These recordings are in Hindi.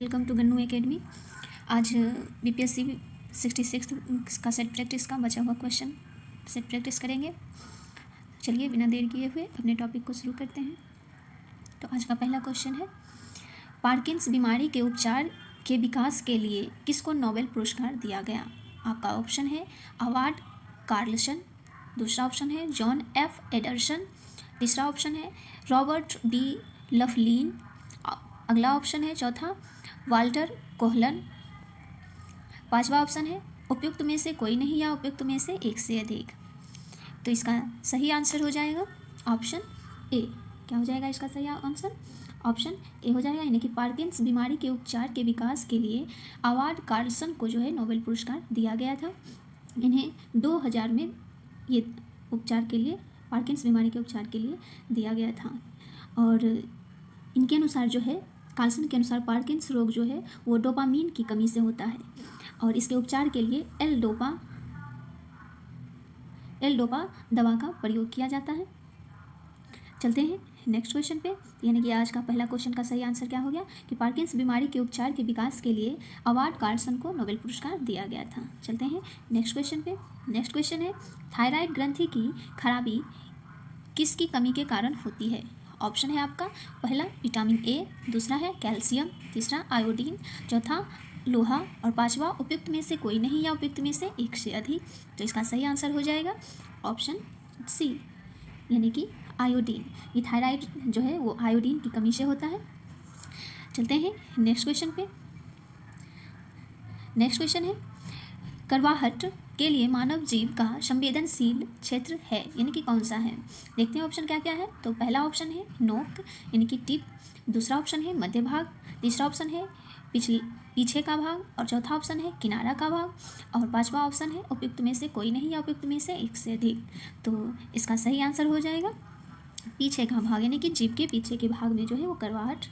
Welcome to Gannu academy. आज बीपीएससी 66 का सेट प्रैक्टिस का बचा हुआ क्वेश्चन सेट प्रैक्टिस करेंगे। चलिए बिना देर किए हुए अपने टॉपिक को शुरू करते हैं। तो आज का पहला क्वेश्चन है, पार्किंस बीमारी के उपचार के विकास के लिए किसको नोबेल पुरस्कार दिया गया? आपका ऑप्शन है अवार्ड कार्लसन, दूसरा ऑप्शन है जॉन एफ एडरसन, तीसरा ऑप्शन है रॉबर्ट बी लफलीन, अगला ऑप्शन है चौथा वाल्टर कोहलन, पांचवा ऑप्शन है उपयुक्त में से कोई नहीं या उपयुक्त में से एक से अधिक। तो इसका सही आंसर हो जाएगा ऑप्शन ए। क्या हो जाएगा इसका सही आंसर? ऑप्शन ए हो जाएगा, यानी कि पार्किंस बीमारी के उपचार के विकास के लिए अवार्ड कार्लसन को जो है नोबेल पुरस्कार दिया गया था। इन्हें 2000 में ये उपचार के लिए, पार्किंस बीमारी के उपचार के लिए दिया गया था। और इनके अनुसार जो है, कार्लसन के अनुसार पार्किंस रोग जो है वो डोपामीन की कमी से होता है और इसके उपचार के लिए एल डोपा दवा का प्रयोग किया जाता है। चलते हैं नेक्स्ट क्वेश्चन पे, यानी कि आज का पहला क्वेश्चन का सही आंसर क्या हो गया कि पार्किंस बीमारी के उपचार के विकास के लिए अवार्ड कार्लसन को नोबेल पुरस्कार दिया गया था। चलते हैं नेक्स्ट क्वेश्चन पे। नेक्स्ट क्वेश्चन है, थायराइड ग्रंथि की खराबी किसकी कमी के कारण होती है? ऑप्शन है आपका पहला विटामिन ए, दूसरा है कैल्शियम, तीसरा आयोडीन, चौथा लोहा और पांचवा उपयुक्त में से कोई नहीं या उपयुक्त में से एक से अधिक। तो इसका सही आंसर हो जाएगा ऑप्शन सी, यानी कि आयोडीन। ये थायराइड जो है वो आयोडीन की कमी से होता है। चलते हैं नेक्स्ट क्वेश्चन पे। नेक्स्ट क्वेश्चन है, करवाहट के लिए मानव जीव का संवेदनशील क्षेत्र है, यानी कि कौन सा है? देखते हैं ऑप्शन क्या क्या है। तो पहला ऑप्शन है नोक, यानी कि टिप, दूसरा ऑप्शन है मध्य भाग, तीसरा ऑप्शन है पीछे का भाग और चौथा ऑप्शन है किनारा का भाग और पांचवा ऑप्शन है उपयुक्त में से कोई नहीं या उपयुक्त में से एक से अधिक। तो इसका सही आंसर हो जाएगा पीछे का भाग, यानी कि जीभ के पीछे के भाग में जो है वो करवाहट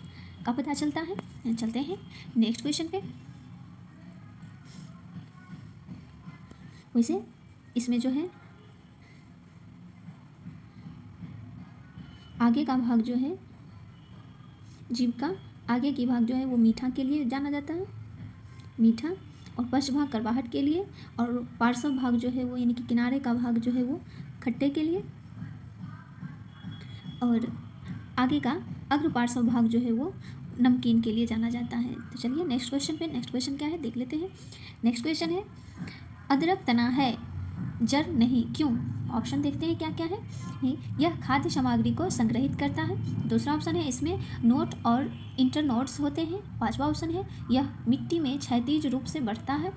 का पता चलता है। चलते हैं नेक्स्ट क्वेश्चन पे। वैसे इसमें जो है आगे का भाग जो है, जीभ का आगे की भाग जो है वो मीठा के लिए जाना जाता है, मीठा, और पश्च भाग करवाहट के लिए, और पार्श्व भाग जो है वो, यानी कि किनारे का भाग जो है वो खट्टे के लिए, और आगे का अग्र पार्श्व भाग जो है वो नमकीन के लिए जाना जाता है। तो चलिए नेक्स्ट क्वेश्चन पे। नेक्स्ट क्वेश्चन क्या है देख लेते हैं। नेक्स्ट क्वेश्चन है, अदरक तना है जड़ नहीं क्यों? ऑप्शन देखते हैं क्या क्या है। यह खाद्य सामग्री को संग्रहित करता है, दूसरा ऑप्शन है इसमें नोट और इंटरनोड्स होते हैं, पांचवा ऑप्शन है यह मिट्टी में क्षैतिज रूप से बढ़ता है,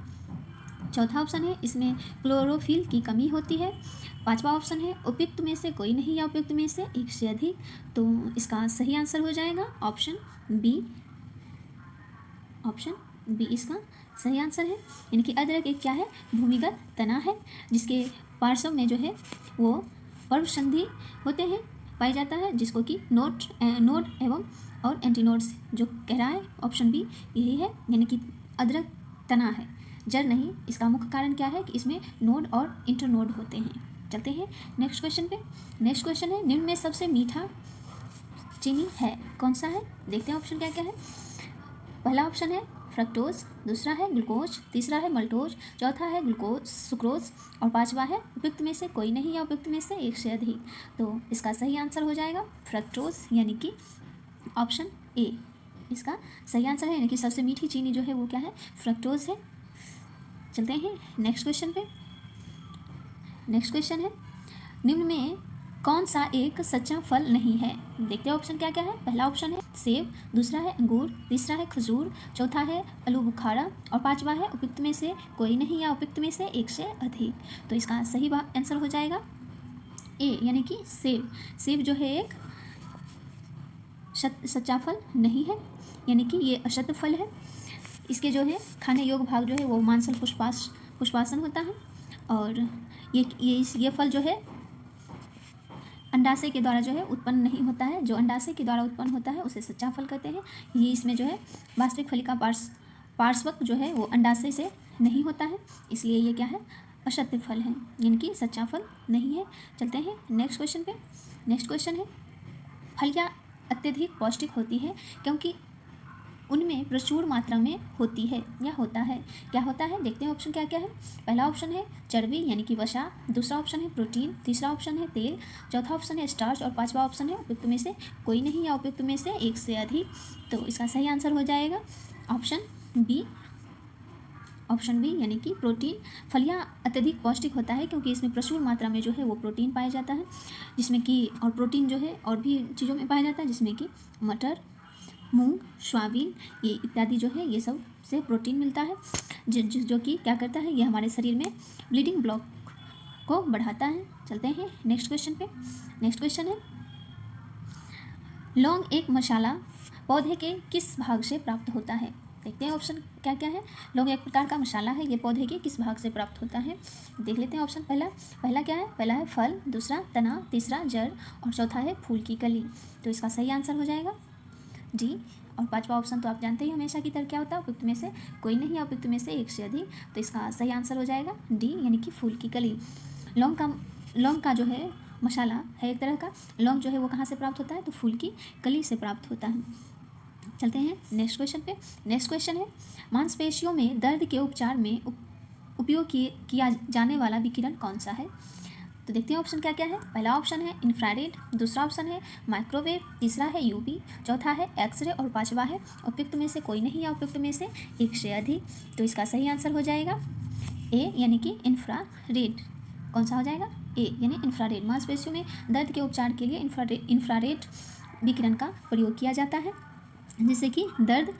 चौथा ऑप्शन है इसमें क्लोरोफिल की कमी होती है, पांचवा ऑप्शन है उपयुक्त में से कोई नहीं या उपयुक्त में से एक से अधिक। तो इसका सही आंसर हो जाएगा ऑप्शन बी। ऑप्शन बी इसका सही आंसर है, यानी कि अदरक एक क्या है, भूमिगत तना है जिसके पार्श्व में जो है वो पर्व संधि होते हैं, पाया जाता है, जिसको कि नोड एवं और एंटीनोड्स जो कह रहा है ऑप्शन बी यही है, यानी कि अदरक तना है जड़ नहीं। इसका मुख्य कारण क्या है कि इसमें नोड और इंटरनोड होते हैं। चलते हैं नेक्स्ट क्वेश्चन पे। नेक्स्ट क्वेश्चन है, निम्न में सबसे मीठा चीनी है कौन सा है? देखते हैं ऑप्शन क्या क्या है। पहला ऑप्शन है फ्रक्टोज, दूसरा है ग्लूकोज, तीसरा है मल्टोज, चौथा है ग्लूकोज सुक्रोज और पांचवा है उपयुक्त में से कोई नहीं या उपयुक्त में से एक से अधिक। तो इसका सही आंसर हो जाएगा फ्रक्टोज, यानी कि ऑप्शन ए इसका सही आंसर है, यानी कि सबसे मीठी चीनी जो है वो क्या है, फ्रक्टोज है। चलते हैं नेक्स्ट क्वेश्चन पे। नेक्स्ट क्वेश्चन है, निम्न में कौन सा एक सच्चा फल नहीं है? देखते हैं ऑप्शन क्या क्या है। पहला ऑप्शन है सेब, दूसरा है अंगूर, तीसरा है खजूर, चौथा है आलू बुखारा और पांचवा है उपयुक्त में से कोई नहीं या उपयुक्त में से एक से अधिक। तो इसका सही आंसर हो जाएगा ए, यानी कि सेब। सेब जो है एक सच्चा फल नहीं है, यानी कि ये अशुद्ध फल है। इसके जो है खाने योग्य भाग जो है वो मांसल पुष्पासन होता है और ये फल जो है अंडाशय के द्वारा जो है उत्पन्न नहीं होता है। जो अंडाशय के द्वारा उत्पन्न होता है उसे सच्चा फल कहते हैं। ये इसमें जो है वास्तविक फलिका पार्श्वक जो है वो अंडाशय से नहीं होता है, इसलिए ये क्या है, अशुद्ध फल है, यानी कि सच्चा फल नहीं है। चलते हैं नेक्स्ट क्वेश्चन पे। नेक्स्ट क्वेश्चन है, फलियाँ अत्यधिक पौष्टिक होती है क्योंकि उनमें प्रचुर मात्रा में होती है या होता है। क्या होता है, देखते हैं ऑप्शन क्या क्या है। पहला ऑप्शन है चर्बी यानी कि वसा, दूसरा ऑप्शन है प्रोटीन, तीसरा ऑप्शन है तेल, चौथा ऑप्शन है स्टार्च और पांचवा ऑप्शन है उपयुक्त में से कोई नहीं या उपयुक्त में से एक से अधिक। तो इसका सही आंसर हो जाएगा ऑप्शन बी। ऑप्शन बी यानी कि प्रोटीन। फलियां अत्यधिक पौष्टिक होता है क्योंकि इसमें प्रचुर मात्रा में जो है वो प्रोटीन पाया जाता है, जिसमें कि और प्रोटीन जो है और भी चीज़ों में पाया जाता है, जिसमें कि मटर, मूंग, सोयाबीन ये इत्यादि जो है ये सब से प्रोटीन मिलता है, जो कि क्या करता है, ये हमारे शरीर में ब्लीडिंग ब्लॉक को बढ़ाता है। चलते हैं नेक्स्ट क्वेश्चन पे। नेक्स्ट क्वेश्चन है लौंग एक मसाला पौधे के किस भाग से प्राप्त होता है। देखते हैं ऑप्शन क्या क्या है। लौंग एक प्रकार का मसाला है, ये पौधे के किस भाग से प्राप्त होता है। देख लेते हैं ऑप्शन। पहला क्या है, पहला है फल, दूसरा तना, तीसरा जड़ और चौथा है फूल की कली। तो इसका सही आंसर हो जाएगा डी। और पांचवा ऑप्शन तो आप जानते ही हमेशा की तरह क्या होता है, उपयुक्त में से कोई नहीं या उपयुक्त में से एक से अधिक। तो इसका सही आंसर हो जाएगा डी यानी कि फूल की कली। लौंग का जो है मसाला है एक तरह का, लौंग जो है वो कहाँ से प्राप्त होता है, तो फूल की कली से प्राप्त होता है। चलते हैं नेक्स्ट क्वेश्चन पे। नेक्स्ट क्वेश्चन है मांसपेशियों में दर्द के उपचार में उपयोग किया जाने वाला विकिरण कौन सा है। तो देखते हैं ऑप्शन क्या क्या है। पहला ऑप्शन है इंफ्रारेड, दूसरा ऑप्शन है माइक्रोवेव, तीसरा है यूवी, चौथा है एक्सरे और पांचवा है उपयुक्त में से कोई नहीं या उपयुक्त में से एक से अधिक। तो इसका सही आंसर हो जाएगा ए यानी कि इंफ्रारेड। कौन सा हो जाएगा, ए यानी इंफ्रारेड। मांसपेशियों में दर्द के उपचार के लिए इंफ्रारेड विकिरण का प्रयोग किया जाता है, जिससे कि दर्द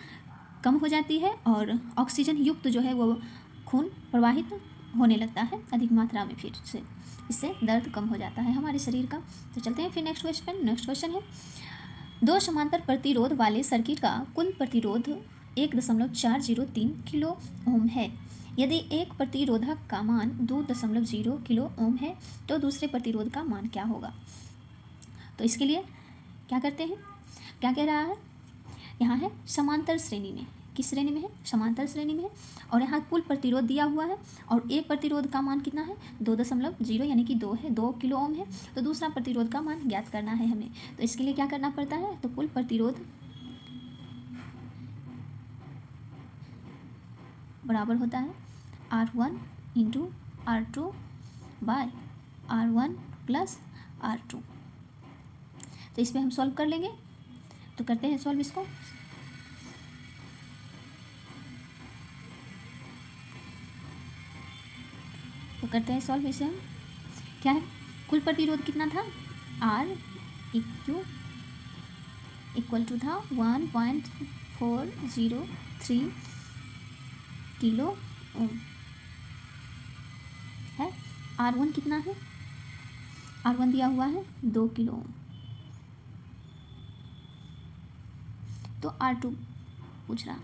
कम हो जाती है और ऑक्सीजन युक्त जो है वो खून प्रवाहित होने लगता है अधिक मात्रा में, फिर से इससे दर्द कम हो जाता है हमारे शरीर का। तो चलते हैं फिर नेक्स्ट क्वेश्चन। नेक्स्ट क्वेश्चन है दो समांतर प्रतिरोध वाले सर्किट का कुल प्रतिरोध 1.403 किलो ओम है। यदि एक प्रतिरोधक का मान 2.0 किलो ओम है तो दूसरे प्रतिरोध का मान क्या होगा। तो इसके लिए क्या करते हैं, क्या कह रहा है, यहाँ है समांतर श्रेणी में। किस श्रेणी में है, समांतर श्रेणी में है। और यहाँ कुल प्रतिरोध दिया हुआ है और एक प्रतिरोध का मान कितना है 2.0 यानी कि 2 है, 2 किलो ओम है। तो दूसरा प्रतिरोध का मान ज्ञात करना है हमें। तो इसके लिए क्या करना पड़ता है, तो कुल प्रतिरोध बराबर होता है R1 into R2 bye R1 plus R2। तो इस पर हम सॉल्व कर लेंगे। तो करते हैं सॉल्व इसको। तो करते हैं सॉल्व इसे हम। क्या है, कुल प्रतिरोध कितना था, R इक्वल टू था 1.403 किलो ओम है। R1 कितना है, R1 दिया हुआ है 2 किलो ओम। तो R2 पूछ रहा है,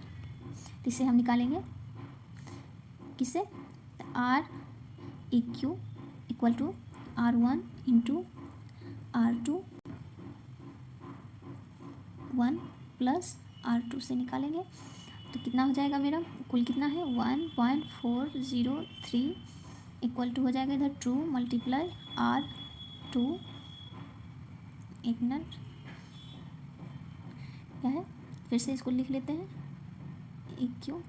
तो इसे हम निकालेंगे किससे, R equal to R1 into R2 1 plus R2 से निकालेंगे। तो कितना हो जाएगा मेरा, कुल कितना है 1.403 इक्वल टू हो जाएगा इधर 2 मल्टीप्लाई R2। एक मिनट, क्या है, फिर से इसको लिख लेते हैं EQ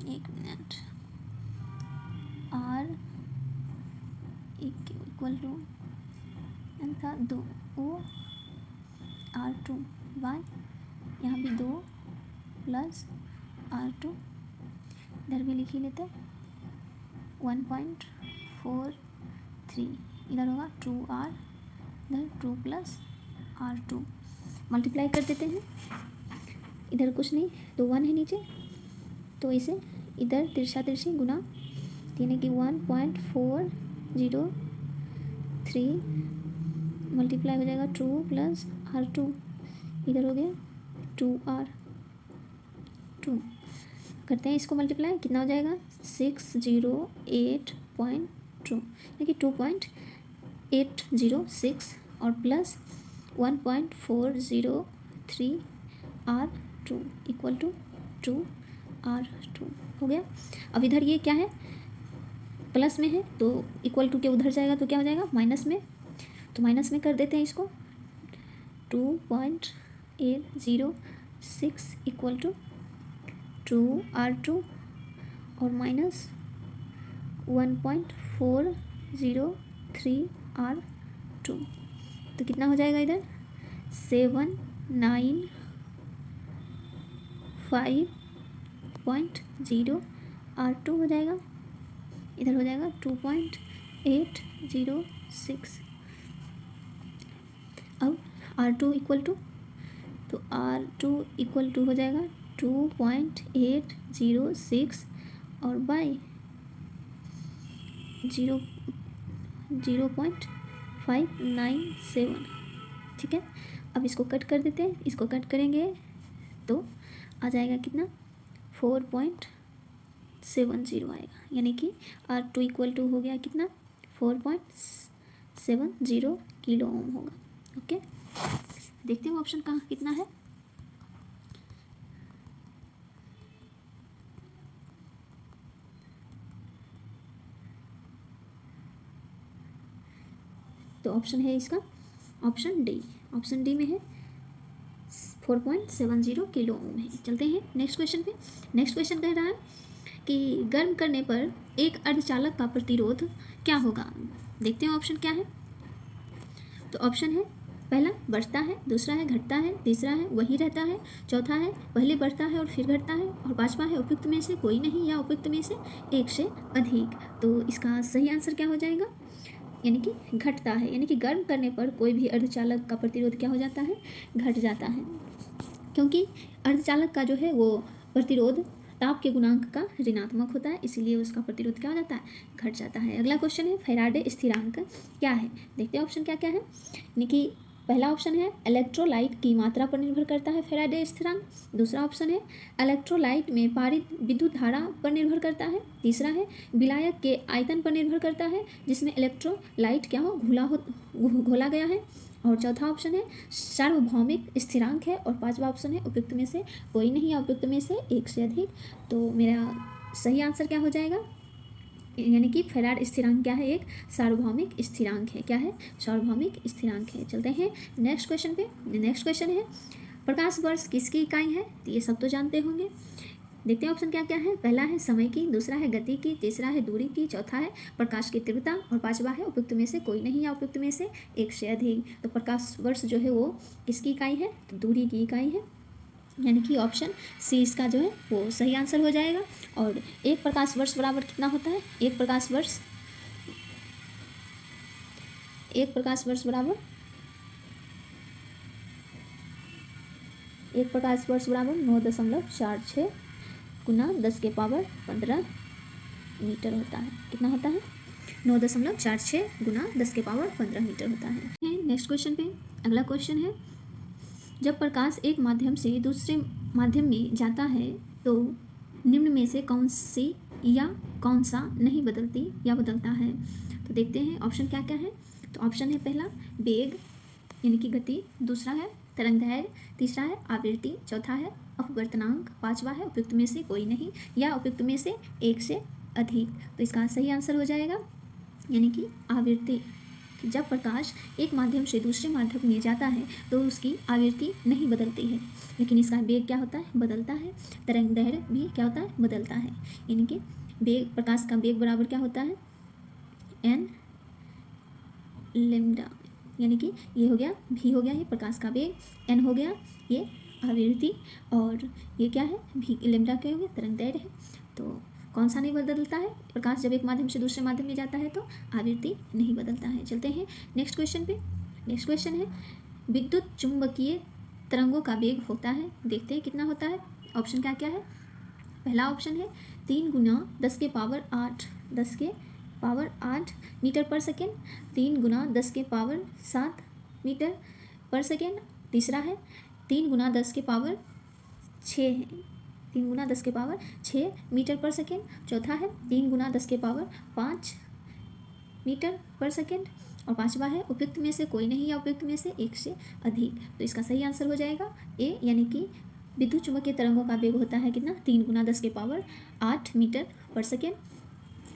एक मिनट, R इक्वल टू था 2 R2 बाय यहाँ भी 2 प्लस R2, इधर भी लिख ही लेते 1.43, इधर होगा 2R, इधर 2 प्लस R2 मल्टीप्लाई कर देते हैं। इधर कुछ नहीं तो 1 है नीचे, तो इसे इधर तिरछा तिरछी गुना, यानी कि 1.403 मल्टीप्लाई हो जाएगा 2 प्लस R2, इधर हो गया 2R2। करते हैं इसको मल्टीप्लाई, कितना हो जाएगा 608.2 यानी कि 2.806 और plus 1.403 R2 equal to 2R2 हो गया। अब इधर ये क्या है, प्लस में है तो इक्वल टू के उधर जाएगा तो क्या हो जाएगा माइनस में, तो तो माइनस में कर देते हैं इसको, 2.806 इक्वल टू 2R2 और माइनस 1.403R2। तो कितना हो जाएगा इधर 795.0R2 हो जाएगा, इधर हो जाएगा 2.806। अब R2 इक्वल टू, तो R2 इक्वल टू हो जाएगा 2.806 और बाई 0.597। ठीक है, अब इसको कट कर देते हैं, इसको कट करेंगे तो आ जाएगा कितना 4.70 आएगा, यानी कि R2 इक्वल टू हो गया कितना 4.70 किलो ओम होगा। ओके, देखते हैं ऑप्शन कहाँ कितना है। तो ऑप्शन है इसका ऑप्शन डी, ऑप्शन डी में है 4.70 किलो ओम है। चलते हैं नेक्स्ट क्वेश्चन पे। नेक्स्ट क्वेश्चन कह रहा है कि गर्म करने पर एक अर्धचालक का प्रतिरोध क्या होगा। देखते हैं ऑप्शन क्या है। तो ऑप्शन है पहला बढ़ता है, दूसरा है घटता है, तीसरा है वही रहता है, चौथा है पहले बढ़ता है और फिर घटता है, और पांचवा है उपयुक्त में से कोई नहीं या उपयुक्त में से एक से अधिक। तो इसका सही आंसर क्या हो जाएगा, यानी कि घटता है, यानी कि गर्म करने पर कोई भी अर्धचालक का प्रतिरोध क्या हो जाता है, घट जाता है, क्योंकि अर्धचालक का जो है वो प्रतिरोध ताप के गुणांक का ऋणात्मक होता है, इसीलिए उसका प्रतिरोध क्या हो जाता है, घट जाता है। अगला क्वेश्चन है फैराडे स्थिरांक क्या है। देखते हैं ऑप्शन क्या क्या है। यानी कि पहला ऑप्शन है इलेक्ट्रोलाइट की मात्रा पर निर्भर करता है फैराडे स्थिरांक, दूसरा ऑप्शन है इलेक्ट्रोलाइट में पारित विद्युत धारा पर निर्भर करता है, तीसरा है विलायक के आयतन पर निर्भर करता है जिसमें इलेक्ट्रोलाइट क्या हो घोला गया है, और चौथा ऑप्शन है सार्वभौमिक स्थिरांक है, और पांचवा ऑप्शन है उपयुक्त में से कोई नहीं या उपयुक्त में से एक से अधिक। तो मेरा सही आंसर क्या हो जाएगा, यानी कि फैराड स्थिरांक क्या है, एक सार्वभौमिक स्थिरांक है। क्या है, सार्वभौमिक स्थिरांक है। चलते हैं नेक्स्ट क्वेश्चन पे। नेक्स्ट क्वेश्चन है प्रकाश वर्ष किसकी इकाई है, तो ये सब तो जानते होंगे। देखते हैं ऑप्शन क्या क्या है। पहला है समय की, दूसरा है गति की, तीसरा है दूरी की, चौथा है प्रकाश की तीव्रता, और पांचवा है उपयुक्त में से कोई नहीं या उपयुक्त में से एक से अधिक। तो प्रकाश वर्ष जो है वो किसकी इकाई है, तो दूरी की इकाई है, यानी कि ऑप्शन सी इसका जो है वो सही आंसर हो जाएगा। और एक प्रकाश वर्ष बराबर कितना होता है, एक प्रकाश वर्ष बराबर 9.46 गुना 10 के पावर 15 मीटर होता है। कितना होता है, 9.46 गुना 10 के पावर 15 मीटर होता है। नेक्स्ट क्वेश्चन पे अगला क्वेश्चन है जब प्रकाश एक माध्यम से दूसरे माध्यम में जाता है तो निम्न में से कौन सा नहीं बदलती या बदलता है। तो देखते हैं ऑप्शन क्या क्या है। तो ऑप्शन है पहला वेग यानी कि गति, दूसरा है तरंगदैर्घ्य, तीसरा है आवृत्ति, चौथा है अपवर्तनांक, पांचवा है उपयुक्त में से कोई नहीं या उपयुक्त में से एक से अधिक। तो इसका सही आंसर हो जाएगा यानी कि आवृत्ति। जब प्रकाश एक माध्यम से दूसरे माध्यम में जाता है तो उसकी आवृत्ति नहीं बदलती है, लेकिन इसका वेग क्या होता है, बदलता है। तरंगदैर्घ्य भी क्या होता है, बदलता है। यानी कि वेग, प्रकाश का वेग बराबर क्या होता है, n लैम्डा, यानी कि ये हो गया v हो गया ये प्रकाश का वेग, n हो गया ये आवृत्ति, और ये क्या है v लैम्डा क्या हो गया, तरंगदैर्घ्य है। तो कौन सा नहीं बदलता है, प्रकाश जब एक माध्यम से दूसरे माध्यम में जाता है तो आवृत्ति नहीं बदलता है। चलते हैं नेक्स्ट क्वेश्चन पे। नेक्स्ट क्वेश्चन है विद्युत चुंबकीय तरंगों का वेग होता है, देखते हैं कितना होता है। ऑप्शन क्या क्या है। पहला ऑप्शन है 3 गुना 10 के पावर 8 मीटर पर सेकेंड, 3 गुना 10 के पावर 7 मीटर पर सेकेंड, तीसरा है 3 गुना 10 के पावर 6 3 गुना 10 के पावर 6 मीटर पर सेकेंड, चौथा है 3 गुना 10 के पावर 5 मीटर पर सेकेंड, और पांचवा है उपयुक्त में से कोई नहीं या उपयुक्त में से एक से अधिक। तो इसका सही आंसर हो जाएगा ए, यानी कि विद्युत चुंबकीय तरंगों का वेग होता है कितना, 3 गुना 10 के पावर 8 मीटर पर सेकेंड।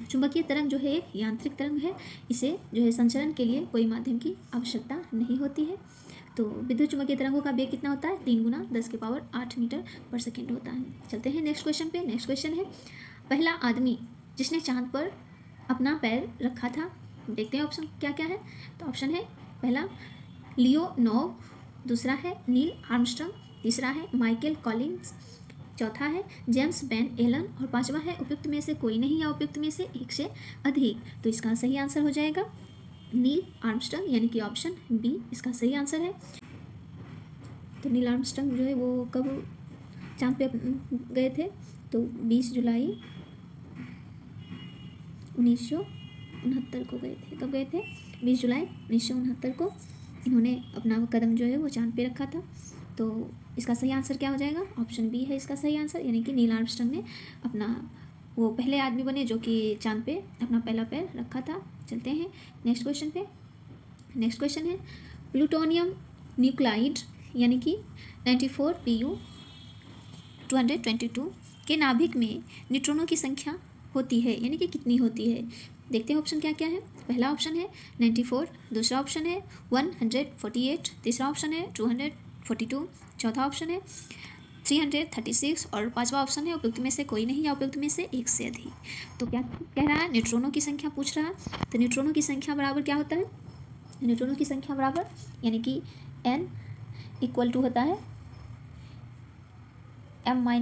चुंबकीय तरंग जो है एक यांत्रिक तरंग है, इसे जो है संचरण के लिए कोई माध्यम की आवश्यकता नहीं होती है। तो विद्युत चुंबकीय तरंगों का वेग कितना होता है? 3 × 10⁸ मीटर पर सेकेंड होता है। चलते हैं नेक्स्ट क्वेश्चन पे। नेक्स्ट क्वेश्चन है, पहला आदमी जिसने चांद पर अपना पैर रखा था। देखते हैं ऑप्शन क्या क्या है। तो ऑप्शन है पहला लियोनोव, दूसरा है नील आर्मस्ट्रॉन्ग, तीसरा है माइकल कॉलिंस, चौथा है जेम्स बेन एलन और पांचवा है उपयुक्त में से कोई नहीं या उपयुक्त में से एक से अधिक। तो इसका सही आंसर हो जाएगा नील आर्मस्ट्रॉन्ग, यानी कि ऑप्शन बी इसका सही आंसर है। तो नील आर्मस्ट्रॉन्ग जो है वो कब चांद पे गए थे? तो 20 जुलाई 1969 को गए थे। कब गए थे? 20 जुलाई 1969 को इन्होंने अपना कदम जो है वो चांद पे रखा था। तो इसका सही आंसर क्या हो जाएगा? ऑप्शन बी है इसका सही आंसर, यानी कि नील आर्मस्ट्रॉन्ग ने अपना वो पहले आदमी बने जो कि चांद पे अपना पहला पैर रखा था। चलते हैं नेक्स्ट क्वेश्चन पे। नेक्स्ट क्वेश्चन है, प्लूटोनियम न्यूक्लाइड यानी कि 94Pu 222 के नाभिक में न्यूट्रॉनों की संख्या होती है, यानी कि कितनी होती है? देखते हैं ऑप्शन क्या क्या है। पहला ऑप्शन है 94, दूसरा ऑप्शन है 148, तीसरा ऑप्शन है 242, चौथा ऑप्शन है 336 और पांचवा ऑप्शन है उपयुक्त में से कोई नहीं या उपयुक्त में से एक से अधिक। तो क्या कह रहा है? न्यूट्रॉनों की संख्या पूछ रहा है। तो न्यूट्रॉनों की संख्या बराबर क्या होता है? न्यूट्रॉनों की संख्या बराबर यानी कि n इक्वल टू होता है m-p।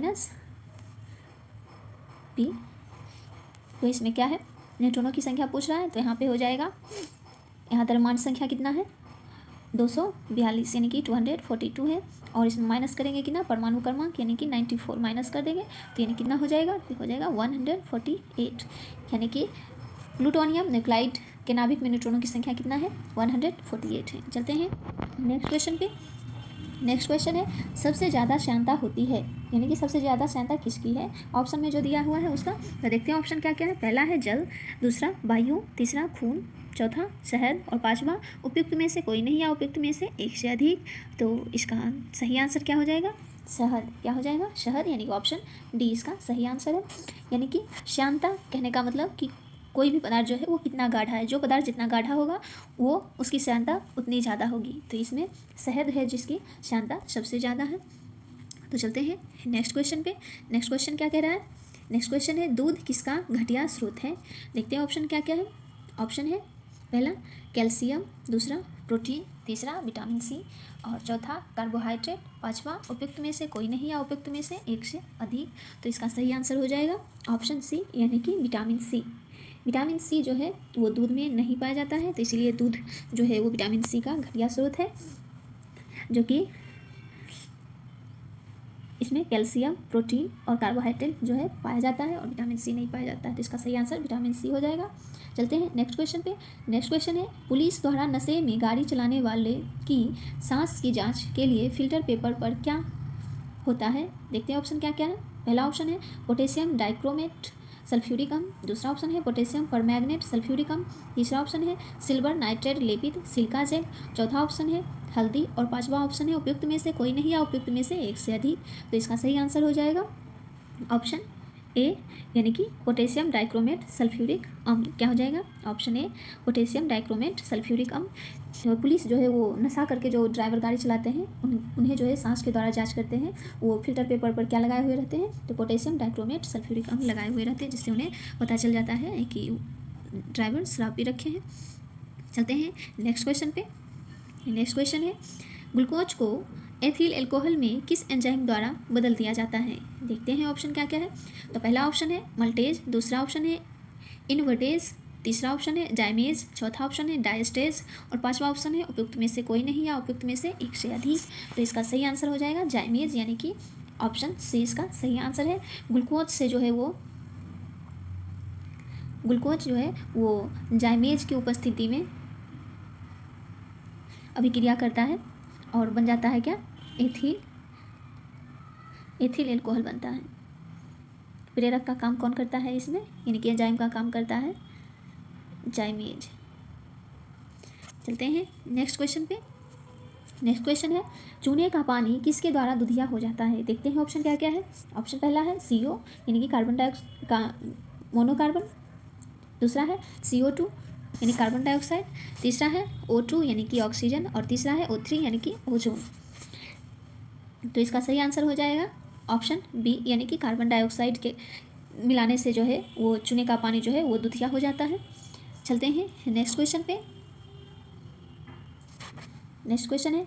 तो इसमें क्या है? न्यूट्रॉनों की संख्या पूछ रहा है, तो यहाँ पे हो जाएगा, यहाँ द्रव्यमान संख्या कितना है? 242 यानी कि 242 है, और इसमें माइनस करेंगे कितना? परमाणु क्रमांक यानी कि 94 माइनस कर देंगे, तो यानी कितना हो जाएगा? हो जाएगा 148, यानी कि प्लूटोनियम न्यूक्लाइड के नाभिक में न्यूट्रॉनों की संख्या कितना है? 148 है। चलते हैं नेक्स्ट क्वेश्चन पे। नेक्स्ट क्वेश्चन है, सबसे ज़्यादा श्यानता होती है, यानी कि सबसे ज़्यादा श्यानता किसकी है? ऑप्शन में जो दिया हुआ है उसका तो देखते हैं ऑप्शन क्या क्या है। पहला है जल, दूसरा वायु, तीसरा खून, चौथा शहद और पांचवा उपयुक्त में से कोई नहीं या उपयुक्त में से एक से अधिक। तो इसका सही आंसर क्या हो जाएगा? शहद। क्या हो जाएगा? शहद, यानी कि ऑप्शन डी इसका सही आंसर है। यानी कि श्यानता कहने का मतलब कि कोई भी पदार्थ जो है वो कितना गाढ़ा है, जो पदार्थ जितना गाढ़ा होगा वो उसकी श्यानता उतनी ज़्यादा होगी। तो इसमें शहद है जिसकी श्यानता सबसे ज़्यादा है। तो चलते हैं नेक्स्ट क्वेश्चन पे। नेक्स्ट क्वेश्चन क्या कह रहा है? नेक्स्ट क्वेश्चन है, दूध किसका घटिया स्रोत है? देखते हैं ऑप्शन क्या क्या है। ऑप्शन है पहला कैल्शियम, दूसरा प्रोटीन, तीसरा विटामिन सी और चौथा कार्बोहाइड्रेट, पांचवा उपयुक्त में से कोई नहीं या उपयुक्त में से एक से अधिक। तो इसका सही आंसर हो जाएगा ऑप्शन सी, यानी कि विटामिन सी। विटामिन सी जो है वो दूध में नहीं पाया जाता है, तो इसीलिए दूध जो है वो विटामिन सी का घटिया स्रोत है, जो कि इसमें कैल्शियम, प्रोटीन और कार्बोहाइड्रेट जो है पाया जाता है और विटामिन सी नहीं पाया जाता है। तो इसका सही आंसर विटामिन सी हो जाएगा। चलते हैं नेक्स्ट क्वेश्चन पे। नेक्स्ट क्वेश्चन है, पुलिस द्वारा नशे में गाड़ी चलाने वाले की सांस की जांच के लिए फिल्टर पेपर पर क्या होता है? देखते हैं ऑप्शन क्या क्या है। पहला ऑप्शन है पोटेशियम डाइक्रोमेट सल्फ्यूरिक अम्ल, दूसरा ऑप्शन है पोटेशियम परमैंगनेट सल्फ्यूरिक अम्ल, तीसरा ऑप्शन है सिल्वर नाइट्रेट लेपित सिलिका जेल, चौथा ऑप्शन है हल्दी और पांचवा ऑप्शन है उपयुक्त में से कोई नहीं या उपयुक्त में से एक से अधिक। तो इसका सही आंसर हो जाएगा ऑप्शन ए, यानी कि पोटेशियम डाइक्रोमेट सल्फ्यूरिक अम्ल। क्या हो जाएगा? Option A potassium dichromate sulphuric अम्ल। पुलिस जो है वो नशा करके जो ड्राइवर गाड़ी चलाते हैं उन्हें जो है सांस के द्वारा जांच करते हैं, वो फिल्टर पेपर पर क्या लगाए हुए रहते हैं? तो पोटेशियम डाइक्रोमेट सल्फ्यूरिक अम्ल लगाए हुए रहते हैं, जिससे उन्हें पता चल जाता है कि ड्राइवर शराब पी रखे हैं। चलते हैं नेक्स्ट क्वेश्चन पे। नेक्स्ट क्वेश्चन है, ग्लूकोज को एथिल एल्कोहल में किस एंजाइम द्वारा बदल दिया जाता है? देखते हैं ऑप्शन क्या क्या है। तो पहला ऑप्शन है मल्टेज, दूसरा ऑप्शन है इनवर्टेज, तीसरा ऑप्शन है जाइमेज, चौथा ऑप्शन है डायस्टेज और पांचवा ऑप्शन है उपयुक्त में से कोई नहीं या उपयुक्त में से एक से अधिक। तो इसका सही आंसर हो जाएगा जाइमेज, यानी कि ऑप्शन सी इसका सही आंसर है। ग्लूकोज से जो है ग्लूकोज जो है वो जाइमेज की उपस्थिति में अभिक्रिया करता है और बन जाता है क्या? एथिल एल्कोहल बनता है। प्रेरक का काम कौन करता है इसमें? यानी कि एंजाइम का काम करता है जाइमेज। चलते हैं नेक्स्ट क्वेश्चन पे। नेक्स्ट क्वेश्चन है, चूने का पानी किसके द्वारा दुधिया हो जाता है? देखते हैं ऑप्शन क्या क्या है। ऑप्शन पहला है CO, यानी कि कार्बन डाइऑक्साइड का मोनोकार्बन, दूसरा है CO2 यानी कार्बन डाइऑक्साइड, तीसरा है O2 यानी कि ऑक्सीजन, और तीसरा है O3 यानी कि ओजोन। तो इसका सही आंसर हो जाएगा ऑप्शन बी यानी कि कार्बन डाइऑक्साइड के मिलाने से जो है वो चूने का पानी जो है वो दूधिया हो जाता है। चलते हैं नेक्स्ट क्वेश्चन पे। नेक्स्ट क्वेश्चन है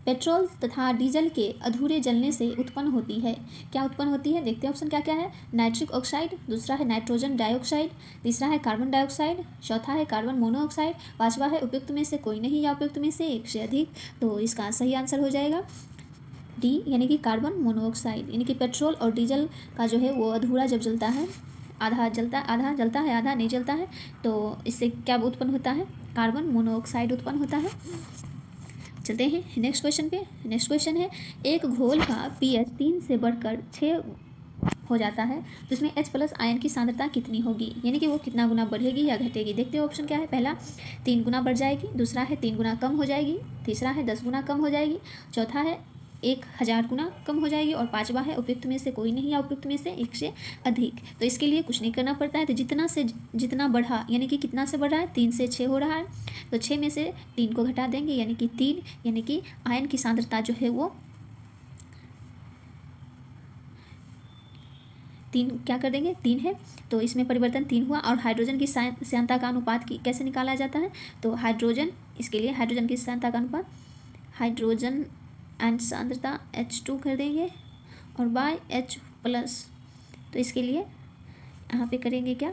पेट्रोल तथा डीजल के अधूरे जलने से उत्पन्न होती है, क्या उत्पन्न होती है? देखते हैं ऑप्शन क्या क्या है। नाइट्रिक ऑक्साइड, दूसरा है नाइट्रोजन डाइऑक्साइड, तीसरा है कार्बन डाइऑक्साइड, चौथा है कार्बन मोनोऑक्साइड, पांचवा है उपयुक्त में से कोई नहीं या उपयुक्त में से एक से अधिक। तो इसका सही आंसर हो जाएगा डी यानी कि कार्बन मोनोऑक्साइड। यानी कि पेट्रोल और डीजल का जो है वो अधूरा जब जलता है, आधा जलता है आधा नहीं जलता है, तो इससे क्या उत्पन्न होता है? कार्बन मोनोऑक्साइड उत्पन्न होता है। चलते हैं नेक्स्ट क्वेश्चन पे। नेक्स्ट क्वेश्चन है एक घोल का pH 3 से बढ़कर 6 हो जाता है तो इसमें H+ आयन की सांद्रता कितनी होगी, यानी कि वो कितना गुना बढ़ेगी या घटेगी। देखते हैं ऑप्शन क्या है। पहला 3 गुना बढ़ जाएगी, दूसरा है 3 गुना कम हो जाएगी, तीसरा है 10 गुना कम हो जाएगी, चौथा है 1000 गुना कम हो जाएगी, और पांचवा है उपयुक्त में से कोई नहीं या उपयुक्त में से एक से अधिक। तो इसके लिए कुछ नहीं करना पड़ता है, तो जितना बढ़ा यानी कि कितना से बढ़ रहा है, 3 से 6 हो रहा है, तो 6 में से 3 को घटा देंगे यानी कि 3, यानी कि आयन की सांद्रता जो है वो 3 क्या कर देंगे, 3 है, तो इसमें परिवर्तन 3 हुआ। और हाइड्रोजन की श्यानता का अनुपात कैसे निकाला जाता है, तो हाइड्रोजन, इसके लिए हाइड्रोजन की श्यानता का अनुपात हाइड्रोजन एंड सांद्रता H2 कर देंगे और बाय H+। तो इसके लिए यहाँ पे करेंगे क्या,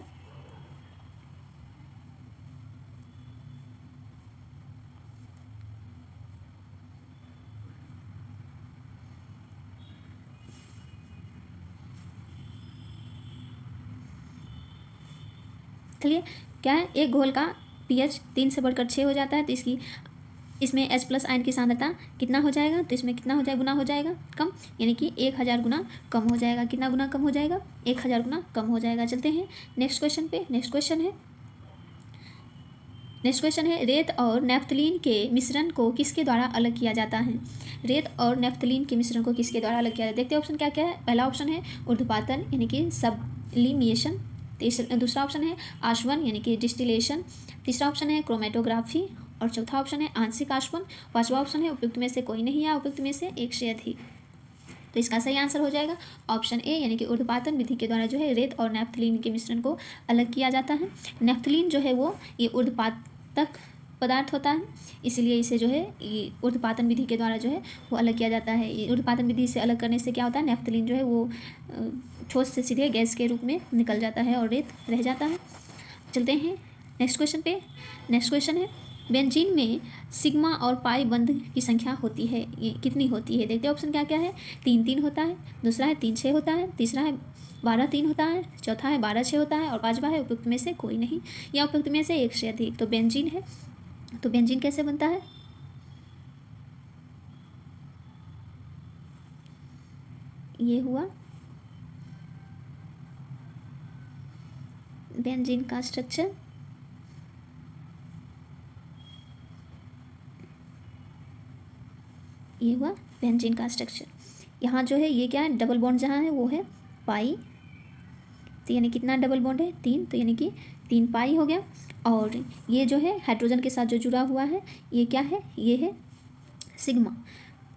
चलिए क्या है, एक घोल का pH 3 से बढ़कर 6 हो जाता है, तो इसमें H+ आयन की सांद्रता कितना हो जाएगा, तो इसमें कितना हो जाएगा, गुना हो जाएगा कम, यानी कि 1000 गुना कम हो जाएगा। कितना गुना कम हो जाएगा, 1000 गुना कम हो जाएगा। चलते हैं नेक्स्ट क्वेश्चन पे। नेक्स्ट क्वेश्चन है रेत और नेफ्थलीन के मिश्रण को किसके द्वारा अलग किया जाता है। रेत और नेफ्थलीन के मिश्रण को किसके द्वारा अलग किया जाता है। देखते हैं ऑप्शन क्या क्या है। पहला ऑप्शन है ऊर्ध्वपातन यानी कि सब्लिमेशन, दूसरा ऑप्शन है आशवन यानी कि डिस्टिलेशन, तीसरा ऑप्शन है क्रोमेटोग्राफी, और चौथा ऑप्शन है आंशिक आशवन, पांचवा ऑप्शन है उपयुक्त में से कोई नहीं या उपयुक्त में से एक से अधिक। तो इसका सही आंसर हो जाएगा ऑप्शन ए यानी कि ऊर्ध्वपातन विधि के द्वारा जो है रेत और नेफ्थलीन के मिश्रण को अलग किया जाता है। नेफ्थलीन जो है वो ये ऊर्ध्वपातक पदार्थ होता है, इसलिए इसे जो है ये ऊर्ध्वपातन विधि के द्वारा जो है वो अलग किया जाता है। ऊर्ध्वपातन विधि से अलग करने से क्या होता है, नेफ्थलीन जो है वो ठोस से सीधे गैस के रूप में निकल जाता है और रेत रह जाता है। चलते हैं नेक्स्ट क्वेश्चन पे। नेक्स्ट क्वेश्चन है बेंजीन में सिग्मा और पाई बंध की संख्या होती है, ये कितनी होती है। देखते हैं ऑप्शन क्या क्या है। 3 होता है, दूसरा है 3 होता है, तीसरा है 12 होता है, चौथा है 12 होता है, और पांचवा है उपयुक्त में से कोई नहीं या उपयुक्त में से एक से अधिक। तो बेंजीन है, तो बेंजीन कैसे बनता है, ये हुआ बेंजीन का स्ट्रक्चर। ये हुआ बेंजीन का स्ट्रक्चर। यहाँ जो है ये क्या है, डबल बॉन्ड जहाँ है वो है पाई, तो यानी कितना डबल बॉन्ड है, 3, तो यानी कि 3 पाई हो गया। और ये जो है हाइड्रोजन के साथ जो जुड़ा हुआ है ये क्या है, ये है सिग्मा,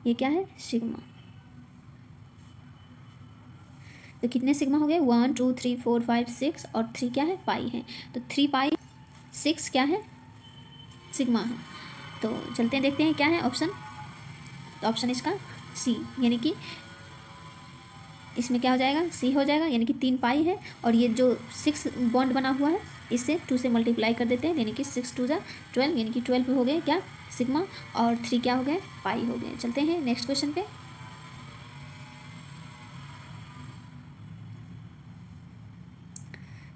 ये क्या है सिग्मा। तो कितने सिग्मा हो गए, 1 2 3 4 5 6 और 3 क्या है पाई है, तो 3 पाई 6 क्या है सिग्मा है। तो चलते हैं देखते हैं क्या है ऑप्शन, तो ऑप्शन इसका सी, यानी कि इसमें क्या हो जाएगा, सी हो जाएगा, यानी कि 3 पाई है, और ये जो 6 बॉन्ड बना हुआ है इससे 2 से मल्टीप्लाई कर देते हैं, यानी कि 6 2 12, यानी कि 12 हो गए क्या सिग्मा, और 3 क्या हो गए पाई हो गए। चलते हैं नेक्स्ट क्वेश्चन पे।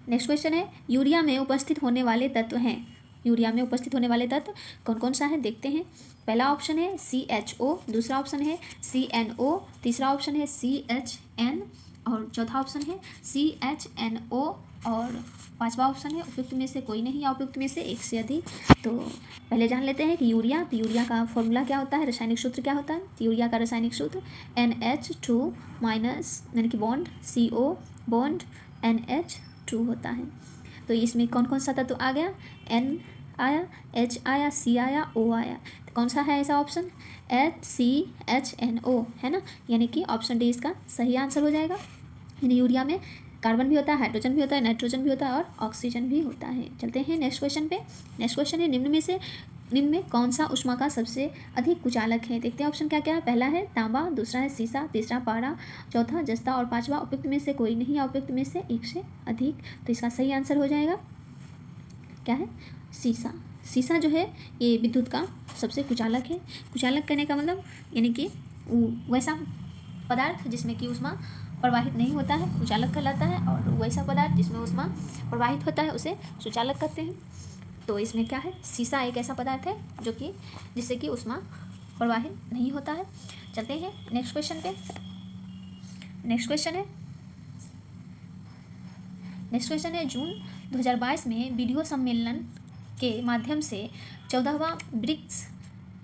नेक्स्ट क्वेश्चन है यूरिया में उपस्थित होने वाले तत्व हैं, यूरिया में उपस्थित होने वाले तत्व कौन कौन सा है देखते हैं। पहला ऑप्शन है CHO, दूसरा ऑप्शन है CNO, तीसरा ऑप्शन है CHN, और चौथा ऑप्शन है CHNO, और पांचवा ऑप्शन है उपयुक्त में से कोई नहीं या उपयुक्त में से एक से अधिक। तो पहले जान लेते हैं कि यूरिया, तो यूरिया का फॉर्मूला क्या होता है, रासायनिक सूत्र क्या होता है। तो यूरिया का रासायनिक सूत्र NH2- यानी कि बॉन्ड CO बॉन्ड NH2 होता है। तो इसमें कौन कौन सा तत्व आ गया, N आया, H आया, C आया, O आया। तो कौन सा है ऐसा ऑप्शन, HCHNO है ना, यानी कि ऑप्शन डी इसका सही आंसर हो जाएगा। यानी यूरिया में कार्बन भी होता है, हाइड्रोजन भी होता है, नाइट्रोजन भी होता है और ऑक्सीजन भी होता है। चलते हैं नेक्स्ट क्वेश्चन पे। नेक्स्ट क्वेश्चन है निम्न में कौन सा ऊष्मा का सबसे अधिक कुचालक है। देखते हैं ऑप्शन क्या क्या है। पहला है तांबा, दूसरा है सीसा, तीसरा पारा, चौथा जस्ता और पांचवा उपयुक्त में से कोई नहीं या उपयुक्त में से एक से अधिक। तो इसका सही आंसर हो जाएगा क्या है, सीसा। सीसा जो है ये विद्युत का सबसे कुचालक है। कुचालक कहने का मतलब यानी कि वैसा पदार्थ जिसमें कि ऊष्मा प्रवाहित नहीं होता है कुचालक कहलाता है, और वैसा पदार्थ जिसमें ऊष्मा प्रवाहित होता है उसे सुचालक कहते हैं। तो इसमें क्या है, सीसा एक ऐसा पदार्थ है जो कि जिससे कि ऊष्मा प्रवाहित नहीं होता है। चलते हैं नेक्स्ट क्वेश्चन पे। नेक्स्ट क्वेश्चन है जून 2022 में वीडियो सम्मेलन के माध्यम से 14वां ब्रिक्स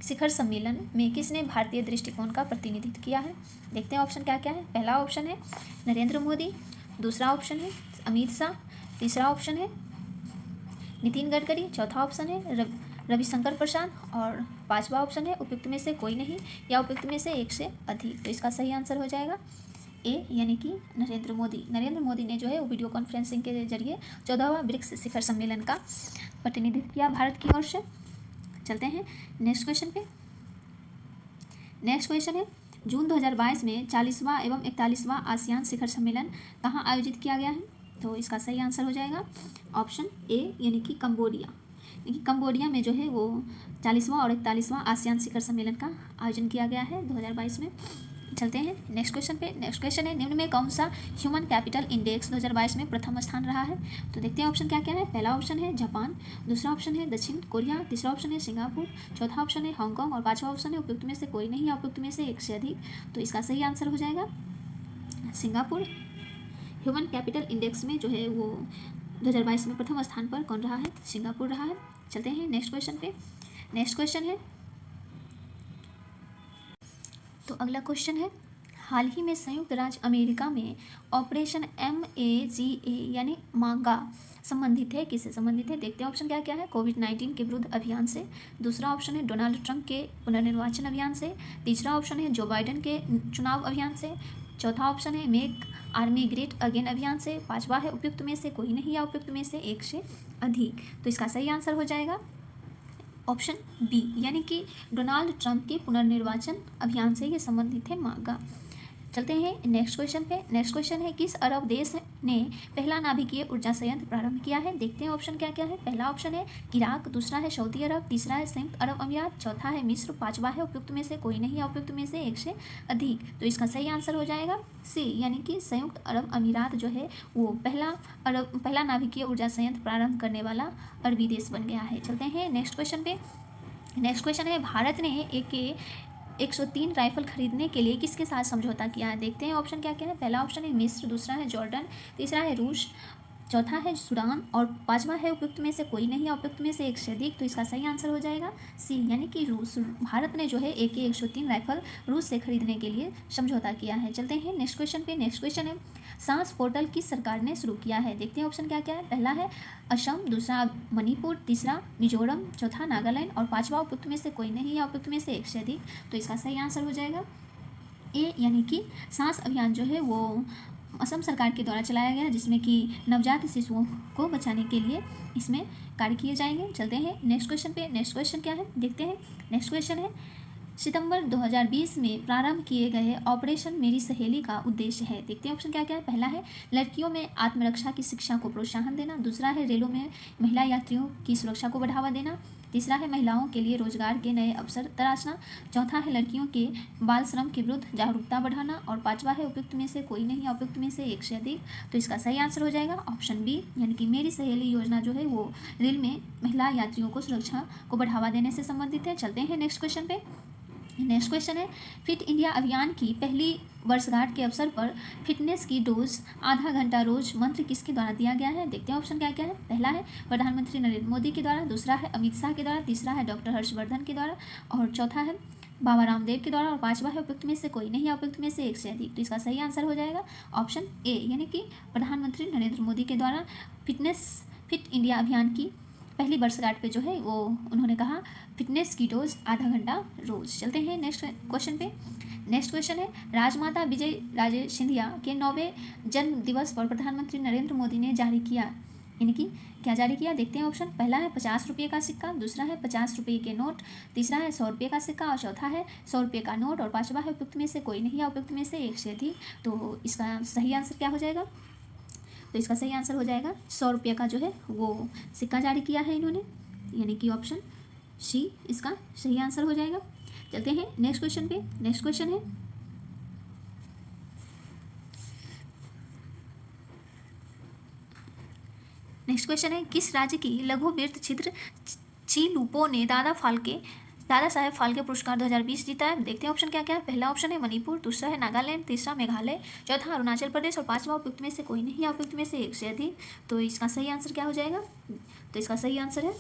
शिखर सम्मेलन में किसने भारतीय दृष्टिकोण का प्रतिनिधित्व किया है। देखते हैं ऑप्शन क्या क्या है। पहला ऑप्शन है नरेंद्र मोदी, दूसरा ऑप्शन है अमित शाह, तीसरा ऑप्शन है नितिन गडकरी, चौथा ऑप्शन है रविशंकर प्रसाद और पांचवा ऑप्शन है उपयुक्त में से कोई नहीं या उपयुक्त में से एक से अधिक। तो इसका सही आंसर हो जाएगा ए, यानी कि नरेंद्र मोदी। नरेंद्र मोदी ने जो है वो वीडियो कॉन्फ्रेंसिंग के जरिए 14वां ब्रिक्स शिखर सम्मेलन का प्रतिनिधित्व किया भारत की ओर से। चलते हैं नेक्स्ट क्वेश्चन पे। नेक्स्ट क्वेश्चन है जून 2022 में 40वां एवं 41वां आसियान शिखर सम्मेलन कहाँ आयोजित किया गया है। तो इसका सही आंसर हो जाएगा ऑप्शन ए, यानी कि कंबोडिया। यानी कंबोडिया में जो है वो 40वां और 41वां आसियान शिखर सम्मेलन का आयोजन किया गया है 2022 में। चलते हैं नेक्स्ट क्वेश्चन पे। नेक्स्ट क्वेश्चन है निम्न में कौन सा ह्यूमन कैपिटल इंडेक्स 2022 में प्रथम स्थान रहा है। तो देखते हैं ऑप्शन क्या क्या है। पहला ऑप्शन है जापान, दूसरा ऑप्शन है दक्षिण कोरिया, तीसरा ऑप्शन है सिंगापुर, चौथा ऑप्शन है हांगकांग और पांचवा ऑप्शन है उपयुक्त में से कोई नहीं या उपयुक्त में से एक से अधिक। तो इसका सही आंसर हो जाएगा सिंगापुर। ह्यूमन कैपिटल इंडेक्स में जो है वो 2022 में प्रथम स्थान पर कौन रहा है, सिंगापुर रहा है। चलते हैं नेक्स्ट क्वेश्चन पे। नेक्स्ट क्वेश्चन है तो अगला क्वेश्चन है हाल ही में संयुक्त राज्य अमेरिका में ऑपरेशन MAGA यानी मांगा संबंधित है, किससे संबंधित है। देखते हैं ऑप्शन क्या क्या है। कोविड-19 के विरुद्ध अभियान से, दूसरा ऑप्शन है डोनाल्ड ट्रंप के पुनर्निर्वाचन अभियान से, तीसरा ऑप्शन है जो बाइडेन के चुनाव अभियान से, चौथा ऑप्शन है मेक आर्मी ग्रेट अगेन अभियान से, पांचवा है उपयुक्त में से कोई नहीं या उपयुक्त में से एक से अधिक। तो इसका सही आंसर हो जाएगा ऑप्शन बी, यानी कि डोनाल्ड ट्रंप के पुनर्निर्वाचन अभियान से ये संबंधित है मांगा। चलते हैं नेक्स्ट क्वेश्चन पे। नेक्स्ट क्वेश्चन है किस अरब देश ने पहला नाभिकीय ऊर्जा संयंत्र प्रारंभ किया है। देखते हैं ऑप्शन क्या क्या है। पहला ऑप्शन है इराक, दूसरा है सऊदी अरब, तीसरा है संयुक्त अरब अमीरात, चौथा है मिस्र, पांचवा है उपयुक्त में से कोई नहीं या उपयुक्त में से एक से अधिक। तो इसका सही आंसर हो जाएगा सी, यानी कि संयुक्त अरब अमीरात जो है वो पहला नाभिकीय ऊर्जा संयंत्र प्रारंभ करने वाला अरबी देश बन गया है। चलते हैं नेक्स्ट क्वेश्चन पे। नेक्स्ट क्वेश्चन है भारत ने AK-103 राइफल खरीदने के लिए किसके साथ समझौता किया है। देखते हैं ऑप्शन क्या क्या है। पहला ऑप्शन है मिस्र, दूसरा है जॉर्डन, तीसरा है रूस, चौथा है सूडान और पांचवा है उपयुक्त में से कोई नहीं या उपयुक्त में से एक से अधिक। तो इसका सही आंसर हो जाएगा सी, यानी कि रूस। भारत ने जो है AK-103 राइफल रूस से खरीदने के लिए समझौता किया है। चलते हैं नेक्स्ट क्वेश्चन पे। नेक्स्ट क्वेश्चन है सांस पोर्टल किस सरकार ने शुरू किया है। देखते हैं ऑप्शन क्या क्या है। पहला है असम, दूसरा मणिपुर, तीसरा मिजोरम, चौथा नागालैंड और पांचवा उपयुक्त में से कोई नहीं या उपयुक्त में से एक से अधिक। तो इसका सही आंसर हो जाएगा ए, यानी कि सांस अभियान जो है वो असम सरकार के द्वारा चलाया गया, जिसमें कि नवजात शिशुओं को बचाने के लिए इसमें कार्य किए जाएंगे। चलते हैं नेक्स्ट क्वेश्चन पे। नेक्स्ट क्वेश्चन क्या है देखते हैं। नेक्स्ट क्वेश्चन है सितंबर 2020 में प्रारंभ किए गए ऑपरेशन मेरी सहेली का उद्देश्य है। देखते हैं ऑप्शन क्या क्या है। पहला है लड़कियों में आत्मरक्षा की शिक्षा को प्रोत्साहन देना, दूसरा है रेलों में महिला यात्रियों की सुरक्षा को बढ़ावा देना, तीसरा है महिलाओं के लिए रोजगार के नए अवसर तराशना, चौथा है लड़कियों के बाल श्रम के विरुद्ध जागरूकता बढ़ाना और पांचवा है उपयुक्त में से कोई नहीं या उपयुक्त में से एक से अधिक। तो इसका सही आंसर हो जाएगा ऑप्शन बी, यानी कि मेरी सहेली योजना जो है वो रेल में महिला यात्रियों को सुरक्षा को बढ़ावा देने से संबंधित है। चलते हैं नेक्स्ट क्वेश्चन पे। नेक्स्ट क्वेश्चन है फिट इंडिया अभियान की पहली वर्षगांठ के अवसर पर फिटनेस की डोज आधा घंटा रोज मंत्र किसके द्वारा दिया गया है। देखते हैं ऑप्शन क्या क्या है। पहला है प्रधानमंत्री नरेंद्र मोदी के द्वारा, दूसरा है अमित शाह के द्वारा, तीसरा है डॉक्टर हर्षवर्धन के द्वारा और चौथा है बाबा रामदेव के द्वारा और पांचवा है उपयुक्त में से कोई नहीं या उपयुक्त में से एक से अधिक। तो इसका सही आंसर हो जाएगा ऑप्शन ए, यानी कि प्रधानमंत्री नरेंद्र मोदी के द्वारा फिटनेस फिट इंडिया अभियान की पहली वर्षगांठ पे जो है वो उन्होंने कहा फिटनेस की डोज आधा घंटा रोज। चलते हैं नेक्स्ट क्वेश्चन पे। नेक्स्ट क्वेश्चन है राजमाता विजय राजे सिंधिया के 9वें जन्म दिवस पर प्रधानमंत्री नरेंद्र मोदी ने जारी किया, यानी कि क्या जारी किया, देखते हैं ऑप्शन। पहला है 50 रुपये का सिक्का, दूसरा है 50 रुपये के नोट, तीसरा है 100 रुपये का सिक्का और चौथा है 100 रुपये का नोट और पांचवा है उपयुक्त में से कोई नहीं या उपयुक्त में से एक से अधिक। तो इसका सही आंसर क्या हो जाएगा, तो इसका सही आंसर हो जाएगा 100 रुपये का जो है वो सिक्का जारी किया है इन्होंने, यानी कि ऑप्शन सी इसका सही आंसर हो जाएगा। चलते हैं नेक्स्ट क्वेश्चन पे। नेक्स्ट क्वेश्चन है किस राज्य की लघु वृत्त चित्र चीलूपो ने दादा साहेब फाल्के पुरस्कार 2020 जीता है। देखते हैं ऑप्शन क्या क्या है। पहला ऑप्शन है मणिपुर, दूसरा है नागालैंड, तीसरा मेघालय, चौथा अरुणाचल प्रदेश और पांचवा उपयुक्त में से कोई नहीं या उपयुक्त में से एक से अधिक। तो इसका सही आंसर क्या हो जाएगा, तो इसका सही आंसर है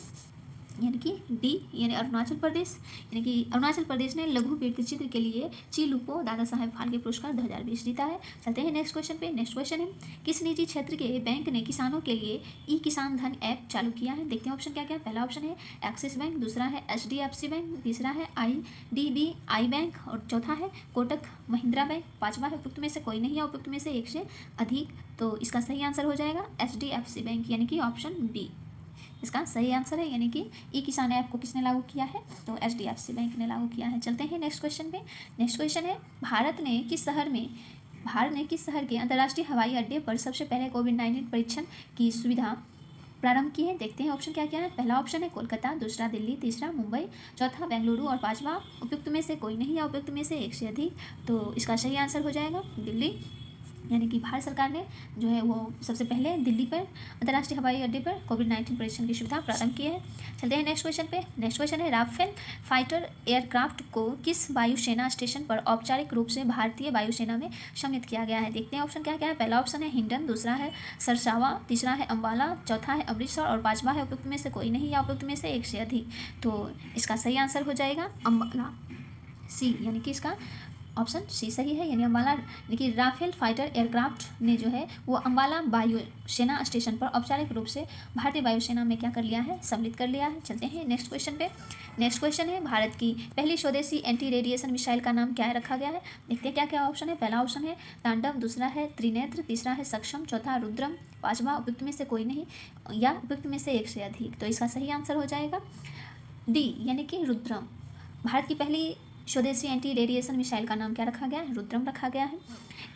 यानी कि डी, यानी अरुणाचल प्रदेश। यानी कि अरुणाचल प्रदेश ने लघु वृत्त चित्र के लिए चीलूपो दादा साहेब फाल्के पुरस्कार 2020 जीता है। चलते हैं नेक्स्ट क्वेश्चन पे। नेक्स्ट क्वेश्चन है किस निजी क्षेत्र के बैंक ने किसानों के लिए ई किसान धन ऐप चालू किया है। देखते हैं ऑप्शन क्या क्या है। पहला ऑप्शन है एक्सिस बैंक, दूसरा है HDFC बैंक, तीसरा है IDBI बैंक और चौथा है कोटक महिंद्रा बैंक, पांचवा है उपयुक्त में से कोई नहीं या उपयुक्त में से एक से अधिक। तो इसका सही आंसर हो जाएगा HDFC बैंक, यानी कि ऑप्शन बी इसका सही आंसर है। यानी कि ई किसान ऐप को किसने लागू किया है, तो HDFC बैंक ने लागू किया है। चलते हैं नेक्स्ट क्वेश्चन पे। नेक्स्ट क्वेश्चन है भारत ने किस शहर के अंतर्राष्ट्रीय हवाई अड्डे पर सबसे पहले कोविड-19 परीक्षण की सुविधा प्रारंभ की है। देखते हैं ऑप्शन क्या क्या है। पहला ऑप्शन है कोलकाता, दूसरा दिल्ली, तीसरा मुंबई, चौथा बेंगलुरु और पांचवा उपयुक्त में से कोई नहीं या उपयुक्त में से एक से अधिक। तो इसका सही आंसर हो जाएगा दिल्ली, यानी कि भारत सरकार ने जो है वो सबसे पहले दिल्ली पर अंतर्राष्ट्रीय हवाई अड्डे पर कोविड-19 परीक्षण की सुविधा प्रारंभ की है। चलते हैं नेक्स्ट क्वेश्चन पे। नेक्स्ट क्वेश्चन है राफेल फाइटर एयरक्राफ्ट को किस वायुसेना स्टेशन पर औपचारिक रूप से भारतीय वायुसेना में सम्मिलित किया गया है। देखते हैं ऑप्शन क्या क्या है। पहला ऑप्शन है हिंडन, दूसरा है सरसावा, तीसरा है अम्बाला, चौथा है अमृतसर और पांचवा है उपयुक्त में से कोई नहीं या उपयुक्त में से एक से अधिक। तो इसका सही आंसर हो जाएगा अम्बाला, सी, यानी कि इसका ऑप्शन सी सही है, यानी अम्बाला। देखिए राफेल फाइटर एयरक्राफ्ट ने जो है वो अम्बाला वायुसेना स्टेशन पर औपचारिक रूप से भारतीय वायुसेना में क्या कर लिया है, सम्मिलित कर लिया है। चलते हैं नेक्स्ट क्वेश्चन पे। नेक्स्ट क्वेश्चन है भारत की पहली स्वदेशी एंटी रेडिएशन मिसाइल का नाम क्या रखा गया है। देखते हैं क्या क्या ऑप्शन है। पहला ऑप्शन है तांडव, दूसरा है त्रिनेत्र, तीसरा है सक्षम, चौथा रुद्रम, पांचवा उपयुक्त में से कोई नहीं या उपयुक्त में से एक से अधिक। तो इसका सही आंसर हो जाएगा डी, यानी कि रुद्रम। भारत की पहली स्वदेशी एंटी रेडिएशन मिसाइल का नाम क्या रखा गया है, रुद्रम रखा गया है।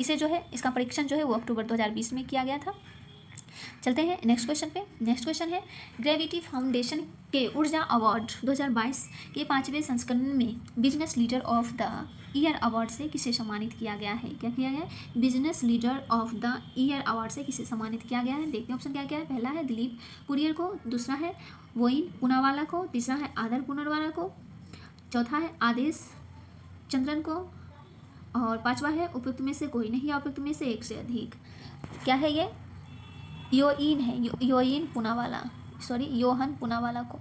इसे जो है इसका परीक्षण जो है वो अक्टूबर 2020 में किया गया था। चलते हैं नेक्स्ट क्वेश्चन पे। नेक्स्ट क्वेश्चन है ग्रेविटी फाउंडेशन के ऊर्जा अवार्ड 2022 के 5वें संस्करण में business leader of the year award से किसे सम्मानित किया गया है। क्या किया गया है, business leader of the year award से किसे सम्मानित किया गया है। देखते हैं ऑप्शन क्या क्या है। पहला है दिलीप कुरियर को, दूसरा है वोइन पूनावाला को, तीसरा है आदर पूनावाला को, चौथा है आदेश चंद्रन को और पांचवा है उपयुक्त में से कोई नहीं या उपयुक्त में से एक से अधिक। क्या है ये, योइन है, योइन पूनावाला, योहन पूनावाला को,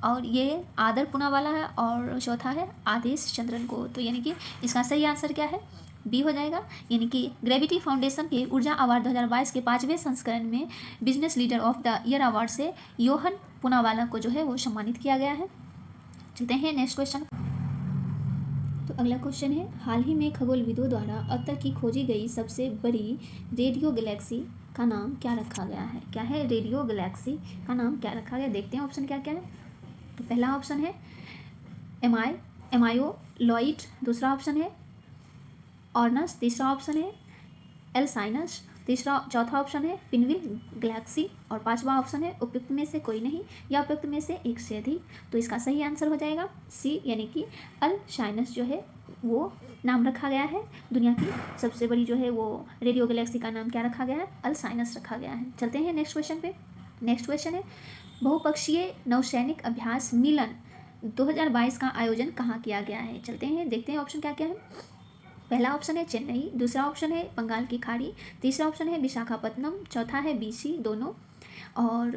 और ये आदर पूनावाला है और चौथा है आदेश चंद्रन को। तो यानी कि इसका सही आंसर क्या है, बी हो जाएगा। यानी कि ग्रेविटी फाउंडेशन के ऊर्जा अवार्ड 2022 के 5वें संस्करण में business leader of the year award से योहन पूनावाला को जो है वो सम्मानित किया गया है। चलते हैं नेक्स्ट क्वेश्चन। तो अगला क्वेश्चन है हाल ही में खगोलविदों द्वारा अब तक की खोजी गई सबसे बड़ी रेडियो गैलेक्सी का नाम क्या रखा गया है। क्या है, रेडियो गैलेक्सी का नाम क्या रखा गया। देखते हैं ऑप्शन क्या क्या है। तो पहला ऑप्शन है एमायो लॉइड, दूसरा ऑप्शन है ऑर्नस, तीसरा ऑप्शन है एलसाइनस, चौथा ऑप्शन है पिनविल गैलेक्सी और पांचवा ऑप्शन है उपयुक्त में से कोई नहीं या उपयुक्त में से एक से अधिक। तो इसका सही आंसर हो जाएगा सी, यानी कि एलसाइनस जो है वो नाम रखा गया है। दुनिया की सबसे बड़ी जो है वो रेडियो गैलेक्सी का नाम क्या रखा गया है, एलसाइनस रखा गया है। चलते हैं नेक्स्ट क्वेश्चन पे। नेक्स्ट क्वेश्चन है बहुपक्षीय नौसैनिक अभ्यास मिलन 2022 का आयोजन कहाँ किया गया है। चलते हैं देखते हैं ऑप्शन क्या क्या है। पहला ऑप्शन है चेन्नई, दूसरा ऑप्शन है बंगाल की खाड़ी, तीसरा ऑप्शन है विशाखापत्तनम, चौथा है BC दोनों और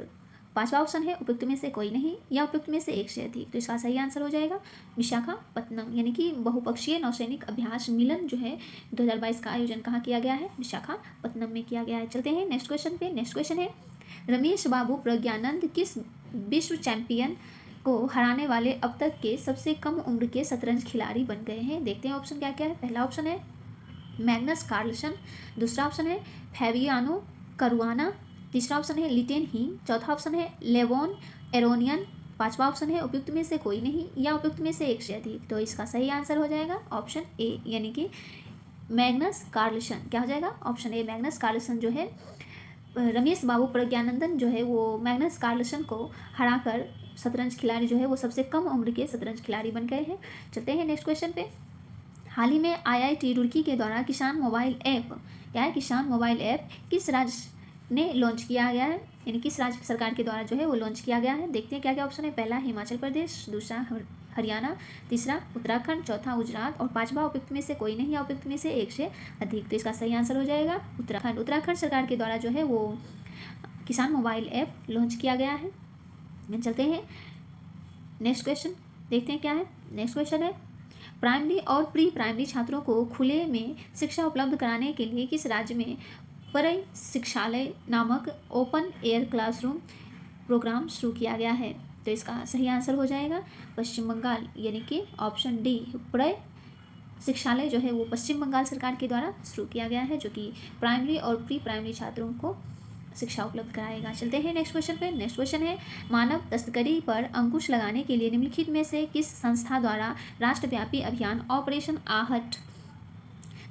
पांचवा ऑप्शन है उपयुक्त में से कोई नहीं या उपयुक्त में से एक से अधिक। तो इसका सही आंसर हो जाएगा विशाखापत्तनम, यानी कि बहुपक्षीय नौसैनिक अभ्यास मिलन जो है 2022 का आयोजन कहाँ किया गया है, विशाखापत्तनम में किया गया है। चलते हैं नेक्स्ट क्वेश्चन पे। नेक्स्ट क्वेश्चन है रमेश बाबू प्रज्ञानंद किस विश्व चैंपियन को हराने वाले अब तक के सबसे कम उम्र के शतरंज खिलाड़ी बन गए हैं? देखते हैं ऑप्शन क्या क्या है। पहला ऑप्शन है मैग्नस कार्लसन, दूसरा ऑप्शन है फैबियानो करुआना, तीसरा ऑप्शन है लिटेन ही, चौथा ऑप्शन है लेवोन एरोनियन, पांचवा ऑप्शन है उपयुक्त में से कोई नहीं या उपयुक्त में से एक से अधिक। तो इसका सही आंसर हो जाएगा ऑप्शन ए यानी कि मैग्नस कार्लसन। क्या हो जाएगा? ऑप्शन ए मैग्नस कार्लसन जो है रमेश बाबू प्रज्ञानंदन जो है वो मैग्नस कार्लसन को हराकर शतरंज खिलाड़ी जो है वो सबसे कम उम्र के शतरंज खिलाड़ी बन गए हैं। चलते हैं नेक्स्ट क्वेश्चन पे। हाल ही में IIT रुड़की के द्वारा किसान मोबाइल ऐप, क्या है किसान मोबाइल ऐप, किस राज्य ने लॉन्च किया गया है, यानी किस राज्य सरकार के द्वारा जो है वो लॉन्च किया गया है? देखते हैं क्या क्या ऑप्शन है। पहला हिमाचल प्रदेश, दूसरा हरियाणा, तीसरा उत्तराखंड, चौथा गुजरात और पांचवा उपयुक्त में से कोई नहीं या उपयुक्त में से एक से अधिक। तो इसका सही आंसर हो जाएगा उत्तराखंड। उत्तराखंड सरकार के द्वारा जो है वो किसान मोबाइल ऐप लॉन्च किया गया है। चलते हैं नेक्स्ट क्वेश्चन, देखते हैं क्या है। नेक्स्ट क्वेश्चन है प्राइमरी और प्री प्राइमरी छात्रों को खुले में शिक्षा उपलब्ध कराने के लिए किस राज्य में परई शिक्षालय नामक ओपन एयर क्लासरूम प्रोग्राम शुरू किया गया है? तो इसका सही आंसर हो जाएगा पश्चिम बंगाल, यानी कि ऑप्शन डी परई शिक्षालय जो है वो पश्चिम बंगाल सरकार के द्वारा शुरू किया गया है, जो कि प्राइमरी और प्री प्राइमरी छात्रों को शिक्षा उपलब्ध कराएगा। चलते हैं नेक्स्ट क्वेश्चन पे। नेक्स्ट क्वेश्चन है मानव तस्करी पर अंकुश लगाने के लिए निम्नलिखित में से किस संस्था द्वारा राष्ट्रव्यापी अभियान ऑपरेशन आहट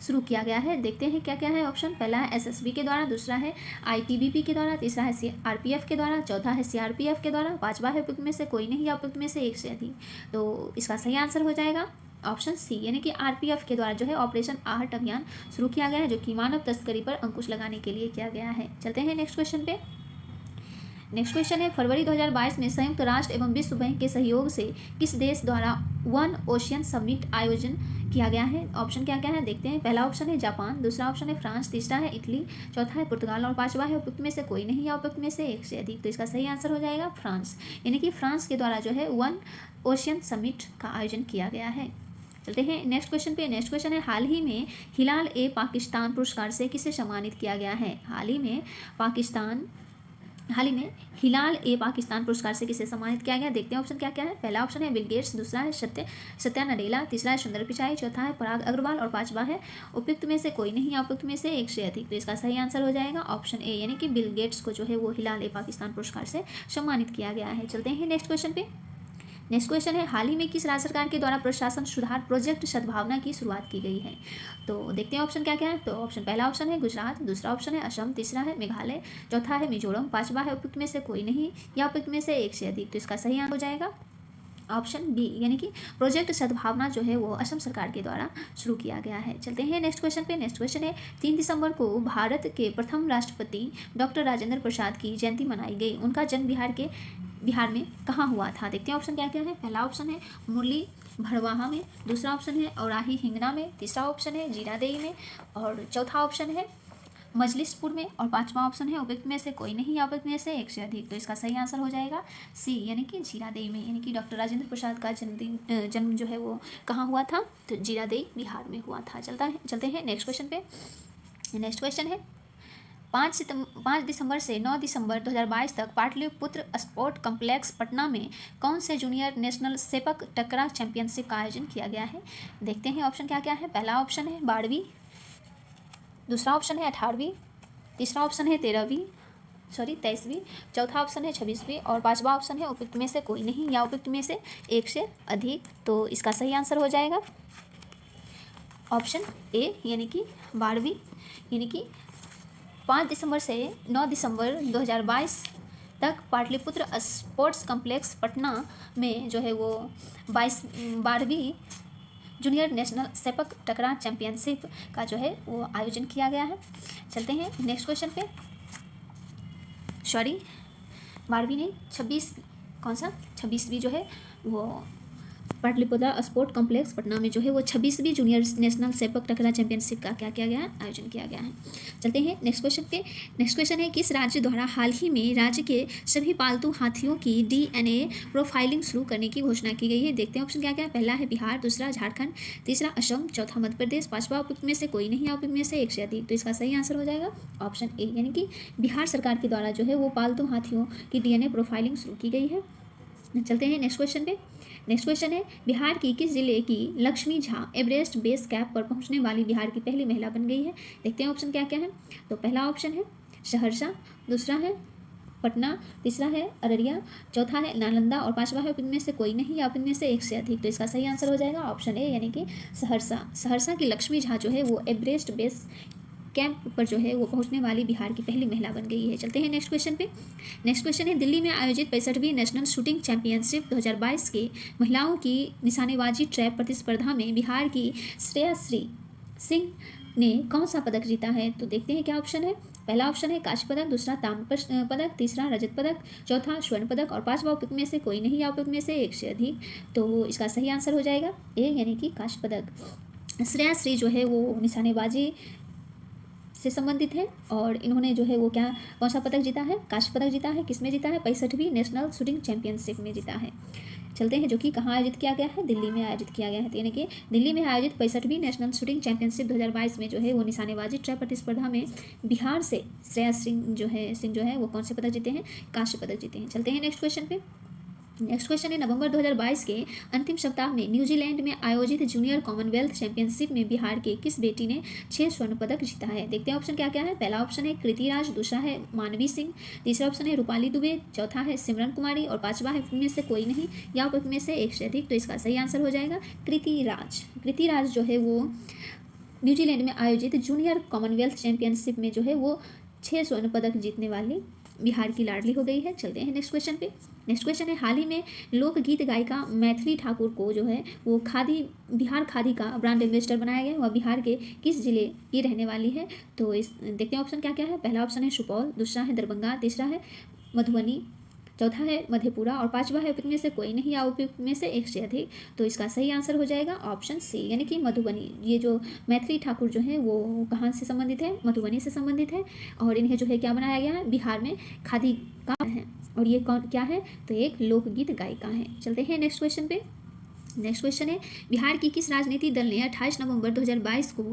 शुरू किया गया है? देखते हैं क्या क्या है ऑप्शन। पहला है SSB के द्वारा, दूसरा है ITBP के द्वारा, तीसरा है CRPF के द्वारा, चौथा है CRPF के द्वारा, पांचवा है उपयुक्त में से कोई नहीं या उपयुक्त में से एक से अधिक। तो इसका सही आंसर हो जाएगा ऑप्शन सी, यानी कि RPF के द्वारा जो है ऑपरेशन आहट अभियान शुरू किया गया है, जो कि मानव तस्करी पर अंकुश लगाने के लिए किया गया है। चलते हैं नेक्स्ट क्वेश्चन पे। नेक्स्ट क्वेश्चन है फरवरी 2022 में संयुक्त राष्ट्र एवं विश्व बैंक के सहयोग से किस देश द्वारा वन ओशियन समिट आयोजन किया गया है? ऑप्शन क्या क्या है देखते हैं। पहला ऑप्शन है जापान, दूसरा ऑप्शन है फ्रांस, तीसरा है इटली, चौथा है पुर्तगाल और पांचवा है उपयुक्त में से कोई नहीं या उपयुक्त में से एक से अधिक। तो इसका सही आंसर हो जाएगा फ्रांस, यानी कि फ्रांस के द्वारा जो है वन ओशियन समिट का आयोजन किया गया है। चलते हैं नेक्स्ट क्वेश्चन पे। नेक्स्ट क्वेश्चन है हाल ही में हिलाल ए पाकिस्तान पुरस्कार से किसे सम्मानित किया गया है? हाल ही में हिलाल ए पाकिस्तान पुरस्कार से किसे सम्मानित किया गया? देखते हैं ऑप्शन क्या क्या है। पहला ऑप्शन है बिल गेट्स, दूसरा है सत्या नडेला, तीसरा है सुंदर पिचाई, चौथा है पराग अग्रवाल और पांचवा है उपयुक्त में से कोई नहीं या उपयुक्त में से एक से अधिक। तो इसका सही आंसर हो जाएगा ऑप्शन ए, यानी कि बिल गेट्स को जो है वो हिलाल ए पाकिस्तान पुरस्कार से सम्मानित किया गया है। चलते हैं नेक्स्ट क्वेश्चन पे। नेक्स्ट क्वेश्चन है हाल ही में किस राज्य सरकार के द्वारा प्रशासन सुधार प्रोजेक्ट सद्भावना की शुरुआत की गई है? तो देखते हैं ऑप्शन क्या क्या है। तो ऑप्शन पहला ऑप्शन है गुजरात, दूसरा ऑप्शन है असम, तीसरा है मेघालय, चौथा है मिजोरम, पांचवा है उपयुक्त में से कोई नहीं या उपयुक्त में से एक से अधिक। तो इसका सही आंसर हो जाएगा ऑप्शन बी, यानी कि प्रोजेक्ट सद्भावना जो है वो असम सरकार के द्वारा शुरू किया गया है। चलते हैं नेक्स्ट क्वेश्चन पे। नेक्स्ट क्वेश्चन है 3 दिसंबर को भारत के प्रथम राष्ट्रपति डॉक्टर राजेंद्र प्रसाद की जयंती मनाई गई। उनका जन्म बिहार में कहाँ हुआ था? देखते हैं ऑप्शन क्या क्या है। पहला ऑप्शन है मुरली भड़वाहा में, दूसरा ऑप्शन है औराही हिंगना में, तीसरा ऑप्शन है जीरादेई में और चौथा ऑप्शन है मजलिसपुर में और पांचवा ऑप्शन है उपयुक्त में से कोई नहीं या उपयुक्त में से एक से अधिक। तो इसका सही आंसर हो जाएगा सी, यानी कि जीरादेई में, यानी कि डॉक्टर राजेंद्र प्रसाद का जन्म जो है वो कहाँ हुआ था? तो जीरादेई बिहार में हुआ था। चलते हैं नेक्स्ट क्वेश्चन पे। नेक्स्ट क्वेश्चन है 5 दिसंबर से 9 दिसंबर 2022 तक पाटलिपुत्र स्पोर्ट कॉम्प्लेक्स पटना में कौन से जूनियर नेशनल सेपक टकरा चैंपियनशिप का आयोजन किया गया है? देखते हैं ऑप्शन क्या क्या है। पहला ऑप्शन है 12वीं, दूसरा ऑप्शन है 18वीं, तीसरा ऑप्शन है 23वीं, चौथा ऑप्शन है 26वीं और पांचवा ऑप्शन है उपयुक्त में से कोई नहीं या उपयुक्त में से एक से अधिक। तो इसका सही आंसर हो जाएगा ऑप्शन ए, यानी कि 12वीं, यानी कि 5 दिसंबर से 9 दिसंबर 2022 तक पाटलिपुत्र स्पोर्ट्स कॉम्प्लेक्स पटना में जो है वो 12वीं जूनियर नेशनल सेपक टकरा चैंपियनशिप का जो है वो आयोजन किया गया है। चलते हैं नेक्स्ट क्वेश्चन पे। 12वीं नहीं 26वीं जो है वो पाटलिपुत्र स्पोर्ट कॉम्प्लेक्स पटना में जो है वो 26वीं जूनियर नेशनल सेपक टकरा चैंपियनशिप का क्या किया गया है, आयोजन किया गया है। चलते हैं नेक्स्ट क्वेश्चन पे। नेक्स्ट क्वेश्चन है किस राज्य द्वारा हाल ही में राज्य के सभी पालतू हाथियों की DNA प्रोफाइलिंग शुरू करने की घोषणा की गई है। देखते हैं ऑप्शन क्या क्या है। पहला है बिहार, दूसरा झारखंड, तीसरा असम, चौथा मध्य प्रदेश, पांचवा उपयुक्त में से कोई नहीं है, उपयुक्त में से एक से अधिक। तो इसका सही आंसर हो जाएगा ऑप्शन ए, यानी कि बिहार सरकार के द्वारा जो है वो पालतू हाथियों की DNA प्रोफाइलिंग शुरू की गई है। चलते हैं नेक्स्ट क्वेश्चन पे। नेक्स्ट क्वेश्चन है बिहार की किस जिले की Lakshmi Jha Everest base camp पर पहुंचने वाली बिहार की पहली महिला बन गई है। देखते हैं ऑप्शन क्या क्या है। तो पहला ऑप्शन है सहरसा, दूसरा है पटना, तीसरा है अररिया, चौथा है नालंदा और पांचवा है इनमें से कोई नहीं या इनमें से एक से अधिक। तो इसका सही आंसर हो जाएगा ऑप्शन ए, यानी कि सहरसा। सहरसा की लक्ष्मी झा जो है वो एवरेस्ट बेस कैंप पर जो है वो पहुंचने वाली बिहार की पहली महिला बन गई है। चलते हैं नेक्स्ट क्वेश्चन पे। नेक्स्ट क्वेश्चन है दिल्ली में आयोजित 65वीं नेशनल शूटिंग चैंपियनशिप 2022 के महिलाओं की निशानेबाजी ट्रैप प्रतिस्पर्धा में बिहार की श्रेयश्री सिंह ने कौन सा पदक जीता है। तो देखते हैं क्या ऑप्शन है। पहला ऑप्शन है कांस्य पदक, दूसरा ताम्र पदक, तीसरा रजत पदक, चौथा स्वर्ण पदक और पांचवा उपयुक्त में से कोई नहीं या उपयुक्त में से एक से अधिक। तो इसका सही आंसर हो जाएगा ए, यानी कि कांस्य पदक। श्रेयश्री जो है वो निशानेबाजी से संबंधित है और इन्होंने जो है वो क्या कौन सा पदक जीता है, कांस्य पदक जीता है। किस में जीता है, 65वीं नेशनल शूटिंग चैंपियनशिप में जीता है। चलते हैं जो कि कहाँ आयोजित किया गया है, दिल्ली में आयोजित किया गया है। यानी कि दिल्ली में आयोजित 65वीं नेशनल शूटिंग चैंपियनशिप 2022 में जो है वो निशानेबाजी ट्रैप प्रतिस्पर्धा में बिहार से श्रेयस सिंह जो है वो कौन से पदक जीते हैं, कांस्य पदक जीते हैं। चलते हैं नेक्स्ट क्वेश्चन पे। नेक्स्ट क्वेश्चन है नवंबर 2022 के अंतिम सप्ताह में न्यूजीलैंड में आयोजित जूनियर कॉमनवेल्थ चैंपियनशिप में बिहार के किस बेटी ने 6 स्वर्ण पदक जीता है। देखते हैं ऑप्शन क्या क्या है। पहला ऑप्शन है कृति राज, दूसरा है मानवी सिंह, तीसरा ऑप्शन है रूपाली दुबे, चौथा है सिमरन कुमारी और पांचवा है इनमें से कोई नहीं या इनमें से एक से अधिक। तो इसका सही आंसर हो जाएगा कृति राज। कृति राज जो है वो न्यूजीलैंड में आयोजित जूनियर कॉमनवेल्थ चैंपियनशिप में जो है वो 6 स्वर्ण पदक जीतने वाली बिहार की लाडली हो गई है। चलते हैं नेक्स्ट क्वेश्चन पे। नेक्स्ट क्वेश्चन है हाल ही में लोकगीत गायिका मैथिली ठाकुर को जो है वो बिहार खादी का ब्रांड एम्बेसडर बनाया गया है। वह बिहार के किस जिले की रहने वाली है। तो इस देखते हैं ऑप्शन क्या क्या है। पहला ऑप्शन है सुपौल, दूसरा है दरभंगा, तीसरा है मधुबनी, चौथा है मधेपुरा और पांचवा है उपयुक्त में से कोई नहीं या उपयुक्त में से एक से अधिक। तो इसका सही आंसर हो जाएगा ऑप्शन सी, यानी कि मधुबनी। ये जो मैथिली ठाकुर जो है वो कहाँ से संबंधित है, मधुबनी से संबंधित है और इन्हें जो है क्या बनाया गया है, बिहार में खादी का है। और ये कौन क्या है, तो एक लोकगीत गायिका है। चलते हैं नेक्स्ट क्वेश्चन पे। नेक्स्ट क्वेश्चन है बिहार की किस राजनीतिक दल ने 28 नवंबर 2022 को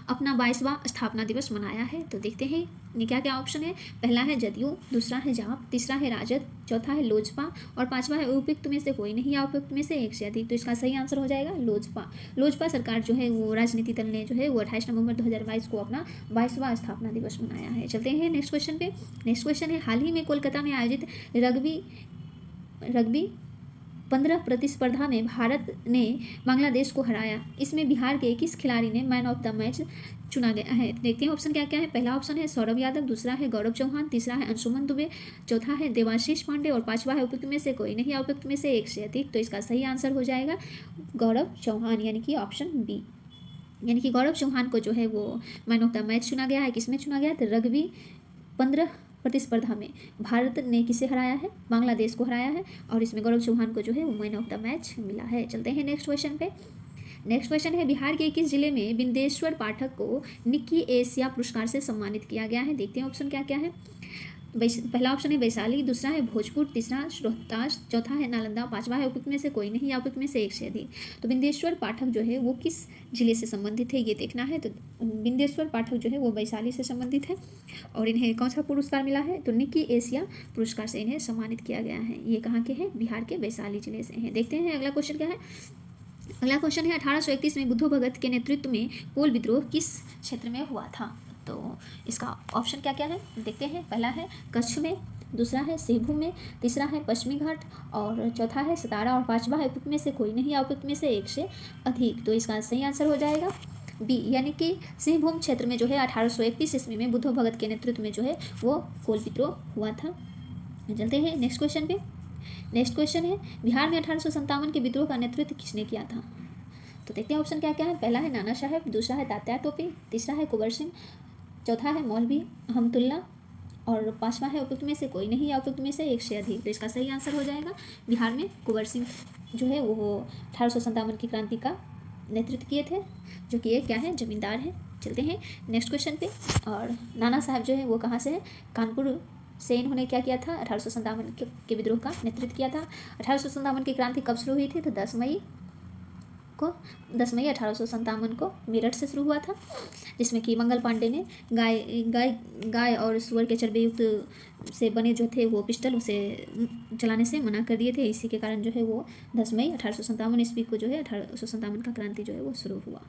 अपना 22वां स्थापना दिवस मनाया है। तो देखते हैं ये क्या क्या ऑप्शन है। पहला है जदयू, दूसरा है जाप, तीसरा है राजद, चौथा है लोजपा और पांचवा है उपयुक्त में से कोई नहीं या उपयुक्त में से एक से अधिक। तो इसका सही आंसर हो जाएगा लोजपा। लोजपा सरकार जो है वो राजनीतिक दल ने जो है वो 28 नवंबर 2022 को अपना 22वां स्थापना दिवस मनाया है। चलते हैं नेक्स्ट क्वेश्चन पे। नेक्स्ट क्वेश्चन है हाल ही में कोलकाता में आयोजित रग्बी 15 प्रतिस्पर्धा में भारत ने बांग्लादेश को हराया। इसमें बिहार के किस खिलाड़ी ने मैन ऑफ द मैच चुना गया है। देखते हैं ऑप्शन क्या क्या है। पहला ऑप्शन है सौरभ यादव, दूसरा है गौरव चौहान, तीसरा है अंशुमन दुबे, चौथा है देवाशीष पांडे और पांचवा है उपयुक्त में से कोई नहीं या उपयुक्त में से एक से अधिक। तो इसका सही आंसर हो जाएगा गौरव चौहान, यानी कि ऑप्शन बी। यानी कि गौरव चौहान को जो है वो मैन ऑफ द मैच चुना गया है। किसमें चुना गया है, तो रग्बी 15 प्रतिस्पर्धा में भारत ने किसे हराया है, बांग्लादेश को हराया है और इसमें गौरव चौहान को जो है वो मैन ऑफ द मैच मिला है। चलते हैं नेक्स्ट क्वेश्चन पे। नेक्स्ट क्वेश्चन है बिहार के किस जिले में बिंदेश्वर पाठक को निक्की एशिया पुरस्कार से सम्मानित किया गया है। देखते हैं ऑप्शन क्या क्या है। पहला ऑप्शन है वैशाली, दूसरा है भोजपुर, तीसरा रोहतास, चौथा है नालंदा, पांचवा है उपयुक्त में से कोई नहीं या उपयुक्त में से एक से अधिक। तो बिंदेश्वर पाठक जो है वो किस जिले से संबंधित है ये देखना है। तो बिंदेश्वर पाठक जो है वो वैशाली से संबंधित है और इन्हें कौन सा पुरस्कार मिला है, तो निक्की एशिया पुरस्कार से इन्हें सम्मानित किया गया है। ये कहाँ के हैं, बिहार के वैशाली जिले से हैं। देखते हैं अगला क्वेश्चन क्या है। अगला क्वेश्चन है 1831 में बुद्धो भगत के नेतृत्व में कोल विद्रोह किस क्षेत्र में हुआ था। तो इसका ऑप्शन क्या क्या है देखते हैं। पहला है कच्छ में, दूसरा है सिंहभूम में, तीसरा है पश्चिमी घाट और चौथा है सतारा और पांचवा है उपयुक्त में से कोई नहीं या उपयुक्त में से एक से अधिक। तो इसका सही आंसर हो जाएगा बी, यानी कि सिंहभूम क्षेत्र में जो है 1831 ईस्वी में बुद्धो भगत के नेतृत्व में जो है वो कोल विद्रोह हुआ था। चलते हैं नेक्स्ट क्वेश्चन पे। नेक्स्ट क्वेश्चन है बिहार में 1857 के विद्रोह का नेतृत्व किसने किया था। तो देखते हैं ऑप्शन क्या क्या है। पहला है नाना साहब, दूसरा है तात्या टोपे, तीसरा है कुंवर सिंह, चौथा है मौलवी अहमदुल्ला और पांचवा है उपयुक्त में से कोई नहीं या उपयुक्त में से एक से अधिक। तो इसका सही आंसर हो जाएगा बिहार में कुंवर सिंह। जो है वो 1857 की क्रांति का नेतृत्व किए थे, जो कि ये क्या है, जमींदार है। चलते हैं नेक्स्ट क्वेश्चन पे। और नाना साहब जो है वो कहाँ से है, कानपुर से इन्होंने क्या किया था, 1857 के विद्रोह का नेतृत्व किया था। 1857 की क्रांति कब शुरू हुई थी, तो 10 मई 1857 को मेरठ से शुरू हुआ था, जिसमें कि मंगल पांडे ने गाय और सुअर के चर्बी युक्त से बने जो थे वो पिस्टल उसे चलाने से मना कर दिए थे। इसी के कारण जो है वो 10 मई 1857 ईस्वी को जो है 1857 का क्रांति जो है वो शुरू हुआ।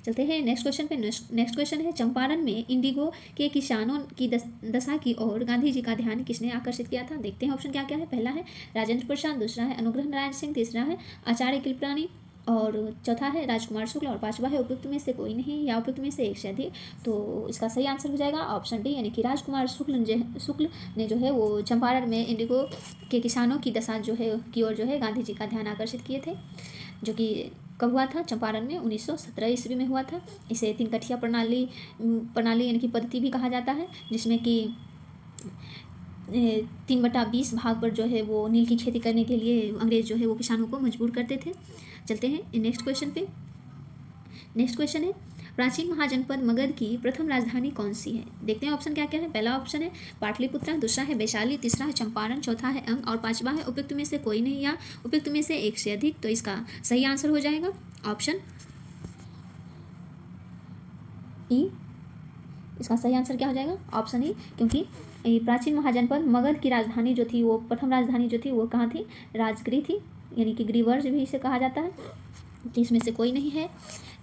चलते हैं नेक्स्ट क्वेश्चन पे। नेक्स्ट क्वेश्चन है, चंपारण में इंडिगो के किसानों की दशा की ओर गांधी जी का ध्यान किसने आकर्षित किया था। देखते हैं ऑप्शन क्या क्या है। पहला है राजेंद्र प्रसाद, दूसरा है अनुग्रह नारायण सिंह, तीसरा है आचार्य कृपलानी और चौथा है राजकुमार शुक्ल और पांचवा है उपयुक्त में से कोई नहीं या उपयुक्त में से एक से अधिक। तो इसका सही आंसर हो जाएगा ऑप्शन डी, यानी कि राजकुमार शुक्ल ने जो है वो चंपारण में इंडिगो के किसानों की दशा जो है की ओर जो है गांधी जी का ध्यान आकर्षित किए थे, जो कि कब हुआ था, चंपारण में 1917 ईस्वी में हुआ था। इसे 3 कठिया प्रणाली यानी कि पद्धति भी कहा जाता है, जिसमें कि 3/20 भाग पर जो है वो नील की खेती करने के लिए अंग्रेज जो है वो किसानों को मजबूर करते थे। चलते हैं नेक्स्ट क्वेश्चन पे। नेक्स्ट क्वेश्चन है, प्राचीन महाजनपद मगध की प्रथम राजधानी कौन सी है। देखते हैं ऑप्शन क्या क्या है। पहला ऑप्शन है पाटलिपुत्र, दूसरा है वैशाली, तीसरा है चंपारण, चौथा है अंग और पांचवा है उपयुक्त में से कोई नहीं या उपयुक्त में से एक से अधिक। तो इसका सही आंसर हो जाएगा ऑप्शन ई। इसका सही आंसर क्या हो जाएगा, ऑप्शन ई, क्योंकि प्राचीन महाजनपद मगध की राजधानी जो थी वो प्रथम राजधानी जो थी वो कहाँ थी, राजगृह थी, यानी कि गृहवर्ज भी इसे कहा जाता है। तो इसमें से कोई नहीं है,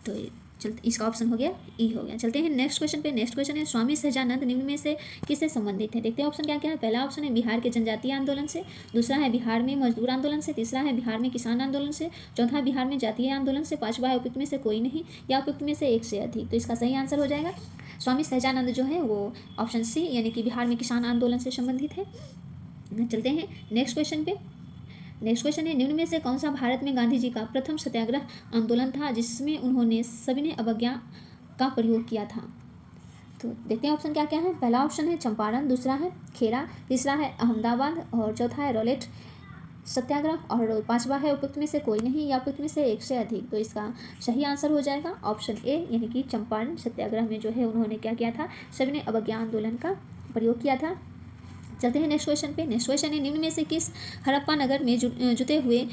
तो चलते इसका ऑप्शन हो गया ई हो गया। चलते हैं नेक्स्ट क्वेश्चन पे। नेक्स्ट क्वेश्चन है, स्वामी सहजानंद निम्न में से किससे संबंधित है। देखते हैं ऑप्शन क्या क्या है। पहला ऑप्शन है बिहार के जनजातीय आंदोलन से, दूसरा है बिहार में मजदूर आंदोलन से, तीसरा है बिहार में किसान आंदोलन से, चौथा बिहार में जातीय आंदोलन से, पांचवा है उपयुक्त में से कोई नहीं या उपयुक्त में से एक से अधिक। तो इसका सही आंसर हो जाएगा स्वामी सहजानंद जो है वो ऑप्शन सी, यानी कि बिहार में किसान आंदोलन से संबंधित है। चलते हैं नेक्स्ट क्वेश्चन पे। नेक्स्ट क्वेश्चन है, निम्न में से कौन सा भारत में गांधी जी का प्रथम सत्याग्रह आंदोलन था जिसमें उन्होंने सविनय अवज्ञा का प्रयोग किया था। तो देखते हैं ऑप्शन क्या क्या है। पहला ऑप्शन है चंपारण, दूसरा है खेड़ा, तीसरा है अहमदाबाद और चौथा है रॉलेट सत्याग्रह और पांचवा है उपयुक्त में से कोई नहीं या उपयुक्त में से एक से अधिक। तो इसका सही आंसर हो जाएगा ऑप्शन ए, यानी कि चंपारण सत्याग्रह में जो है उन्होंने क्या किया था, सविनय अवज्ञा आंदोलन का प्रयोग किया था। चलते हैं नेक्स्ट क्वेश्चन पे। नेक्स्ट क्वेश्चन है, निम्न में से किस हड़प्पा नगर में जुते हुए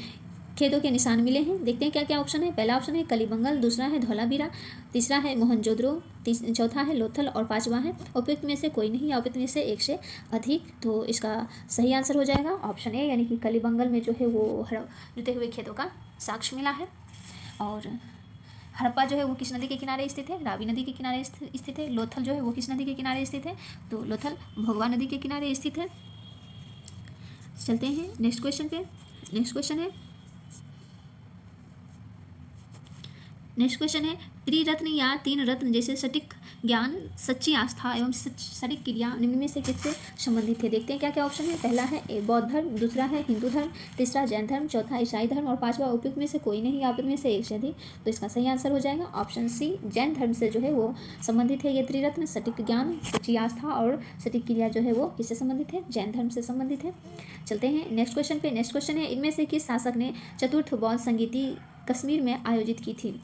खेतों के निशान मिले हैं। देखते हैं क्या क्या ऑप्शन है। पहला ऑप्शन है कलीबंगल, दूसरा है धौलावीरा, तीसरा है मोहनजोदड़ो, चौथा है लोथल और पांचवा है उपयुक्त में से कोई नहीं या उपयुक्त में से एक से अधिक। तो इसका सही आंसर हो जाएगा ऑप्शन ए, यानी कि कलीबंगल में जो है वो जुते हुए खेतों का साक्ष्य मिला है। और हड़प्पा जो है वो किस नदी के किनारे स्थित है, रावी नदी के किनारे स्थित है। लोथल जो है वो किस नदी के किनारे स्थित है, तो लोथल भोगवा नदी के किनारे स्थित है। चलते हैं नेक्स्ट क्वेश्चन पे। नेक्स्ट क्वेश्चन है त्रिरत्न या 3 रत्न जैसे सटीक ज्ञान, सच्ची आस्था एवं सटीक क्रिया निम्न में से किससे संबंधित है। देखते हैं क्या क्या ऑप्शन है। पहला है ए बौद्ध धर्म, दूसरा है हिंदू धर्म, तीसरा जैन धर्म, चौथा ईसाई धर्म और पांचवा उपयुक्त में से कोई नहीं या उपयुक्त में से एक से अधिक। तो इसका सही आंसर हो जाएगा ऑप्शन सी, जैन धर्म से जो है वो संबंधित है ये त्रिरत्न। सटीक ज्ञान, सच्ची आस्था और सटीक क्रिया जो है वो किससे संबंधित है, जैन धर्म से संबंधित है। चलते हैं नेक्स्ट क्वेश्चन पे। नेक्स्ट क्वेश्चन है, इनमें से किस शासक ने चतुर्थ बौद्ध संगीति कश्मीर में आयोजित की थी।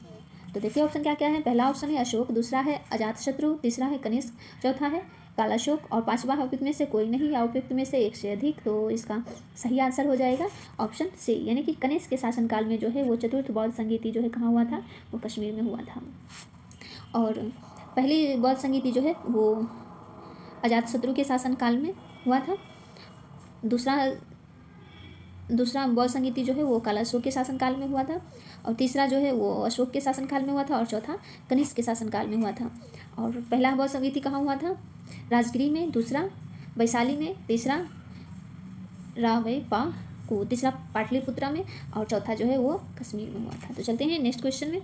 तो देखिए ऑप्शन क्या क्या है। पहला ऑप्शन है अशोक, दूसरा है अजातशत्रु, तीसरा है कनिष्क, चौथा है कालाशोक और पांचवा है उपयुक्त में से कोई नहीं या उपयुक्त में से एक से अधिक। तो इसका सही आंसर हो जाएगा ऑप्शन सी, यानी कि कनिष्क के शासनकाल में जो है वो चतुर्थ बौद्ध संगीति जो है कहाँ हुआ था, वो कश्मीर में हुआ था। और पहली बौद्ध संगीति जो है वो अजातशत्रु के शासनकाल में हुआ था, दूसरा बौद्ध संगीति जो है वो कालाशोक के शासनकाल में हुआ था, और तीसरा जो है वो अशोक के शासनकाल में हुआ था, और चौथा कनिष्क के शासनकाल में हुआ था। और पहला बौद्ध संगीति कहाँ हुआ था, राजगिरी में, दूसरा वैशाली में, तीसरा रावैपा को, तीसरा पाटलिपुत्रा में और चौथा जो है वो कश्मीर में हुआ था। तो चलते हैं नेक्स्ट क्वेश्चन में।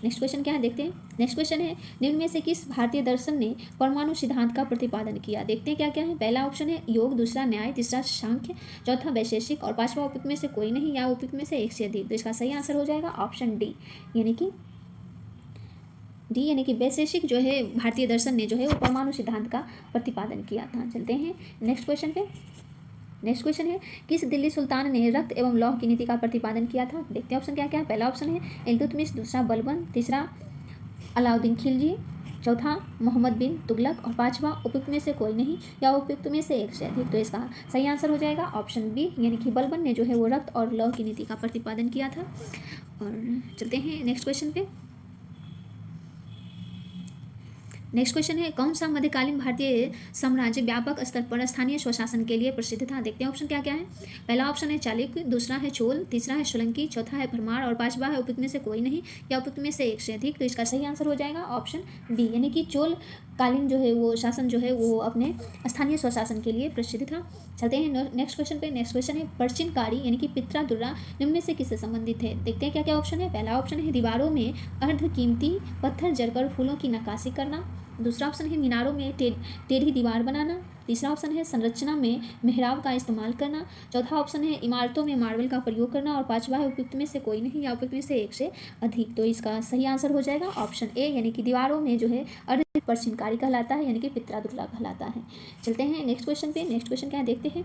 नेक्स्ट क्वेश्चन क्या है देखते हैं। नेक्स्ट क्वेश्चन है, निम्न में से किस भारतीय दर्शन ने परमाणु सिद्धांत का प्रतिपादन किया। देखते हैं क्या क्या है। पहला ऑप्शन है योग, दूसरा न्याय, तीसरा सांख्य, चौथा वैशेषिक और पांचवा उपयुक्त में से कोई नहीं या उपयुक्त में से एक से अधिक। तो इसका सही आंसर हो जाएगा ऑप्शन डी, यानी कि वैशेषिक जो है भारतीय दर्शन ने जो है वो परमाणु सिद्धांत का प्रतिपादन किया था। चलते हैं नेक्स्ट क्वेश्चन पे। नेक्स्ट क्वेश्चन है, किस दिल्ली सुल्तान ने रक्त एवं लौह की नीति का प्रतिपादन किया था? देखते हैं ऑप्शन क्या क्या है। पहला ऑप्शन है इल्तुतमिश, दूसरा बलबन, तीसरा अलाउद्दीन खिलजी, चौथा मोहम्मद बिन तुगलक और पांचवा उपयुक्त में से कोई नहीं या उपयुक्त में से एक से अधिक। तो इसका सही आंसर हो जाएगा ऑप्शन बी, यानी कि बलबन ने जो है वो रक्त और लौह की नीति का प्रतिपादन किया था। और चलते हैं नेक्स्ट क्वेश्चन पे। नेक्स्ट क्वेश्चन है, कौन सा मध्यकालीन भारतीय साम्राज्य व्यापक स्तर पर स्थानीय स्वशासन के लिए प्रसिद्ध था? देखते हैं ऑप्शन क्या क्या है। पहला ऑप्शन है चालुक्य, दूसरा है चोल, तीसरा है सोलंकी, चौथा है परमार और पांचवा है उपयुक्त में से कोई नहीं या उपयुक्त में से एक से अधिक। तो इसका सही आंसर हो जाएगा ऑप्शन बी, यानी कि चोल कालीन जो है वो शासन जो है वो अपने स्थानीय स्वशासन के लिए प्रसिद्ध था। चलते हैं नेक्स्ट क्वेश्चन पे। नेक्स्ट क्वेश्चन है, परचिनकारी यानी कि पित्रा दुर्रा निम्न में से किससे संबंधित है? देखते हैं क्या क्या ऑप्शन है। पहला ऑप्शन है दीवारों में अर्ध कीमती पत्थर जड़कर फूलों की नक्काशी करना, दूसरा ऑप्शन है मीनारों में टेढ़ी दीवार बनाना, तीसरा ऑप्शन है संरचना में मेहराब का इस्तेमाल करना, चौथा ऑप्शन है इमारतों में मार्बल का प्रयोग करना और पांचवा है उपयुक्त में से कोई नहीं या उपयुक्त में से एक से अधिक। तो इसका सही आंसर हो जाएगा ऑप्शन ए, यानी कि दीवारों में जो है अर्ध परचिनकारी कहलाता है, यानी कि पित्रा दुर्रा कहलाता है। चलते हैं नेक्स्ट क्वेश्चन पे। नेक्स्ट क्वेश्चन क्या देखते हैं,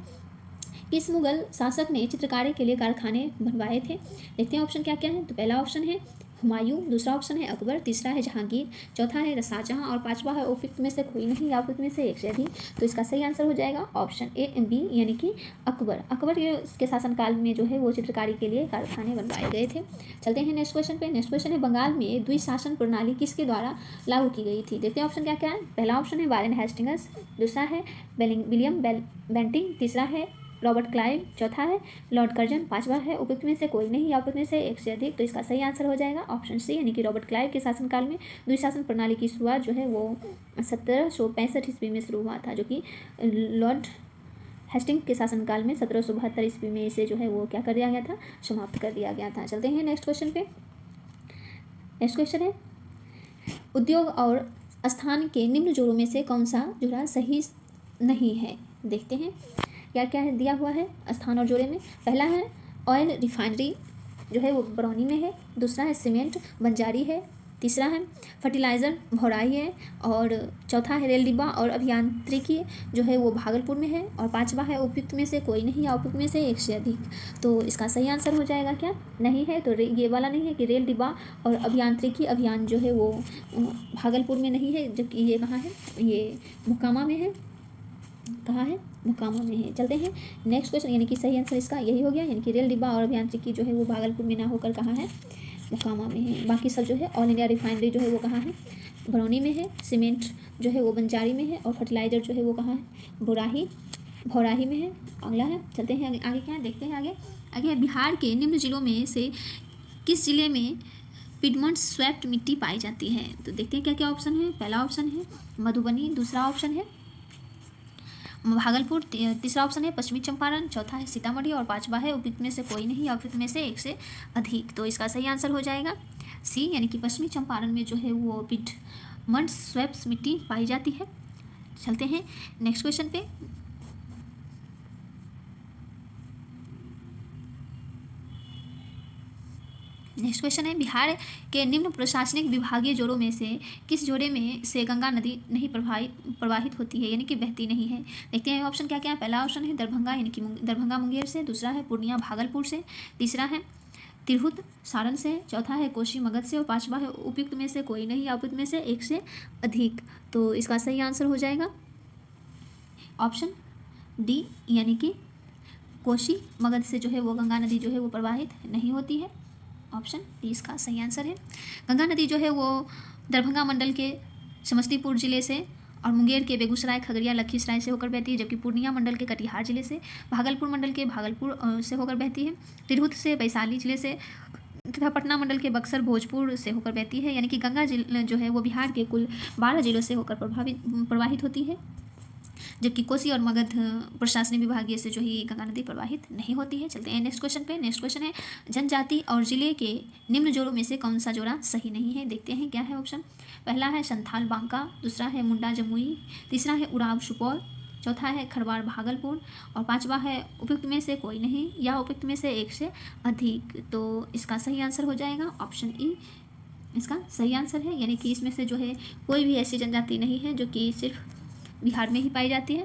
किस मुगल शासक ने चित्रकारी के लिए कारखाने बनवाए थे? देखते हैं ऑप्शन क्या क्या है। तो पहला ऑप्शन है हुमायूं, दूसरा ऑप्शन है अकबर, तीसरा है जहांगीर, चौथा है शाहजहां और पांचवा है उपयुक्त में से कोई नहीं या उपयुक्त में से एक से अधिक। तो इसका सही आंसर हो जाएगा ऑप्शन ए बी, यानी कि अकबर। अकबर के शासनकाल में जो है वो चित्रकारी के लिए कारखाने बनवाए गए थे। चलते हैं नेक्स्ट क्वेश्चन पे। नेक्स्ट क्वेश्चन है, बंगाल में द्विशासन प्रणाली किसके द्वारा लागू की गई थी? देखते हैं ऑप्शन क्या क्या है। पहला ऑप्शन है वारेन हेस्टिंग्स, दूसरा है विलियम बेंटिंग, तीसरा है रॉबर्ट क्लाइव, चौथा है लॉर्ड कर्जन, पांचवा है उपयुक्त में से कोई नहीं या उपयुक्त में से एक से अधिक। तो इसका सही आंसर हो जाएगा ऑप्शन सी, यानी कि रॉबर्ट क्लाइव के शासनकाल में द्विशासन प्रणाली की शुरुआत जो है वो 1765 ईस्वी में शुरू हुआ था, जो कि लॉर्ड हेस्टिंग के शासनकाल में 1772 ईस्वी में इसे जो है वो क्या कर दिया गया था, समाप्त कर दिया गया था। चलते हैं नेक्स्ट क्वेश्चन पे। नेक्स्ट क्वेश्चन है, उद्योग और स्थान के निम्न जोड़ों में से कौन सा जोड़ा सही नहीं है? देखते हैं क्या क्या है दिया हुआ है स्थान और जोड़े में। पहला है ऑयल रिफाइनरी जो है वो बरौनी में है, दूसरा है सीमेंट बंजारी है, तीसरा है फर्टिलाइज़र भौराई है और चौथा है रेल डिब्बा और अभियांत्रिकी जो है वो भागलपुर में है और पांचवा है उपयुक्त में से कोई नहीं या उपयुक्त में से एक से अधिक। तो इसका सही आंसर हो जाएगा क्या, नहीं है। तो ये वाला नहीं है कि रेल डिब्बा और अभियांत्रिकी अभियान जो है वो भागलपुर में नहीं है, जबकि ये कहाँ है, ये मोकामा में है। कहाँ है, मोकामा में है। चलते हैं नेक्स्ट क्वेश्चन, यानी कि सही आंसर इसका यही हो गया, यानी कि रेल डिब्बा और अभियांत्रिकी जो है वो भागलपुर में ना होकर कहाँ है, मोकामा में है। बाकी सब जो है ऑल इंडिया रिफाइनरी जो है वो कहाँ है, बरौनी में है, सीमेंट जो है वो बंजारी में है और फर्टिलाइज़र जो है वो कहाँ है, भौराही में है। अगला है, चलते हैं आगे क्या है देखते हैं। आगे है, बिहार के निम्न जिलों में से किस जिले में पिडमंट स्वेप्ट मिट्टी पाई जाती है? तो देखते हैं क्या क्या ऑप्शन है। पहला ऑप्शन है मधुबनी, दूसरा ऑप्शन है भागलपुर, तीसरा ऑप्शन है पश्चिमी चंपारण, चौथा है सीतामढ़ी और पांचवा है उपयुक्त में से कोई नहीं या उपयुक्त में से एक से अधिक। तो इसका सही आंसर हो जाएगा सी, यानी कि पश्चिमी चंपारण में जो है वो पिडमंट स्वेप्ट मिट्टी पाई जाती है। चलते हैं नेक्स्ट क्वेश्चन पे। नेक्स्ट क्वेश्चन है, बिहार के निम्न प्रशासनिक विभागीय जोड़ों में से किस जोड़े में से गंगा नदी नहीं प्रवाहित होती है, यानी कि बहती नहीं है? देखते हैं ऑप्शन क्या क्या है। पहला ऑप्शन है दरभंगा, यानी कि दरभंगा मुंगेर से, दूसरा है पूर्णिया भागलपुर से, तीसरा है तिरहुत सारण से, चौथा है कोसी मगध से और पांचवा है उपयुक्त में से कोई नहीं या उपयुक्त में से एक से अधिक। तो इसका सही आंसर हो जाएगा ऑप्शन डी, यानी कि कोसी मगध से जो है वो गंगा नदी जो है वो प्रवाहित नहीं होती है। ऑप्शन डी इसका सही आंसर है। गंगा नदी जो है वो दरभंगा मंडल के समस्तीपुर जिले से और मुंगेर के बेगूसराय, खगड़िया, लखीसराय से होकर बहती है, जबकि पूर्णिया मंडल के कटिहार जिले से, भागलपुर मंडल के भागलपुर से होकर बहती है, तिरहुत से वैशाली जिले से तथा पटना मंडल के बक्सर, भोजपुर से होकर बहती है। यानी कि गंगा जो है वो बिहार के कुल 12 जिलों से होकर प्रवाहित होती है, जबकि कोसी और मगध प्रशासनिक विभागीय से जो ही गंगा नदी प्रवाहित नहीं होती है। चलते हैं नेक्स्ट क्वेश्चन पे। नेक्स्ट क्वेश्चन है, जनजाति और जिले के निम्न जोड़ों में से कौन सा जोड़ा सही नहीं है? देखते हैं क्या है ऑप्शन। पहला है संथाल बांका, दूसरा है मुंडा जमुई, तीसरा है उराव सुपौल, चौथा है खरवाड़ भागलपुर और पांचवा है उपयुक्त में से कोई नहीं या उपयुक्त में से एक से अधिक। तो इसका सही आंसर हो जाएगा ऑप्शन ई, इसका सही आंसर है। यानी कि इसमें से जो है कोई भी ऐसी जनजाति नहीं है जो कि सिर्फ बिहार में ही पाई जाती है।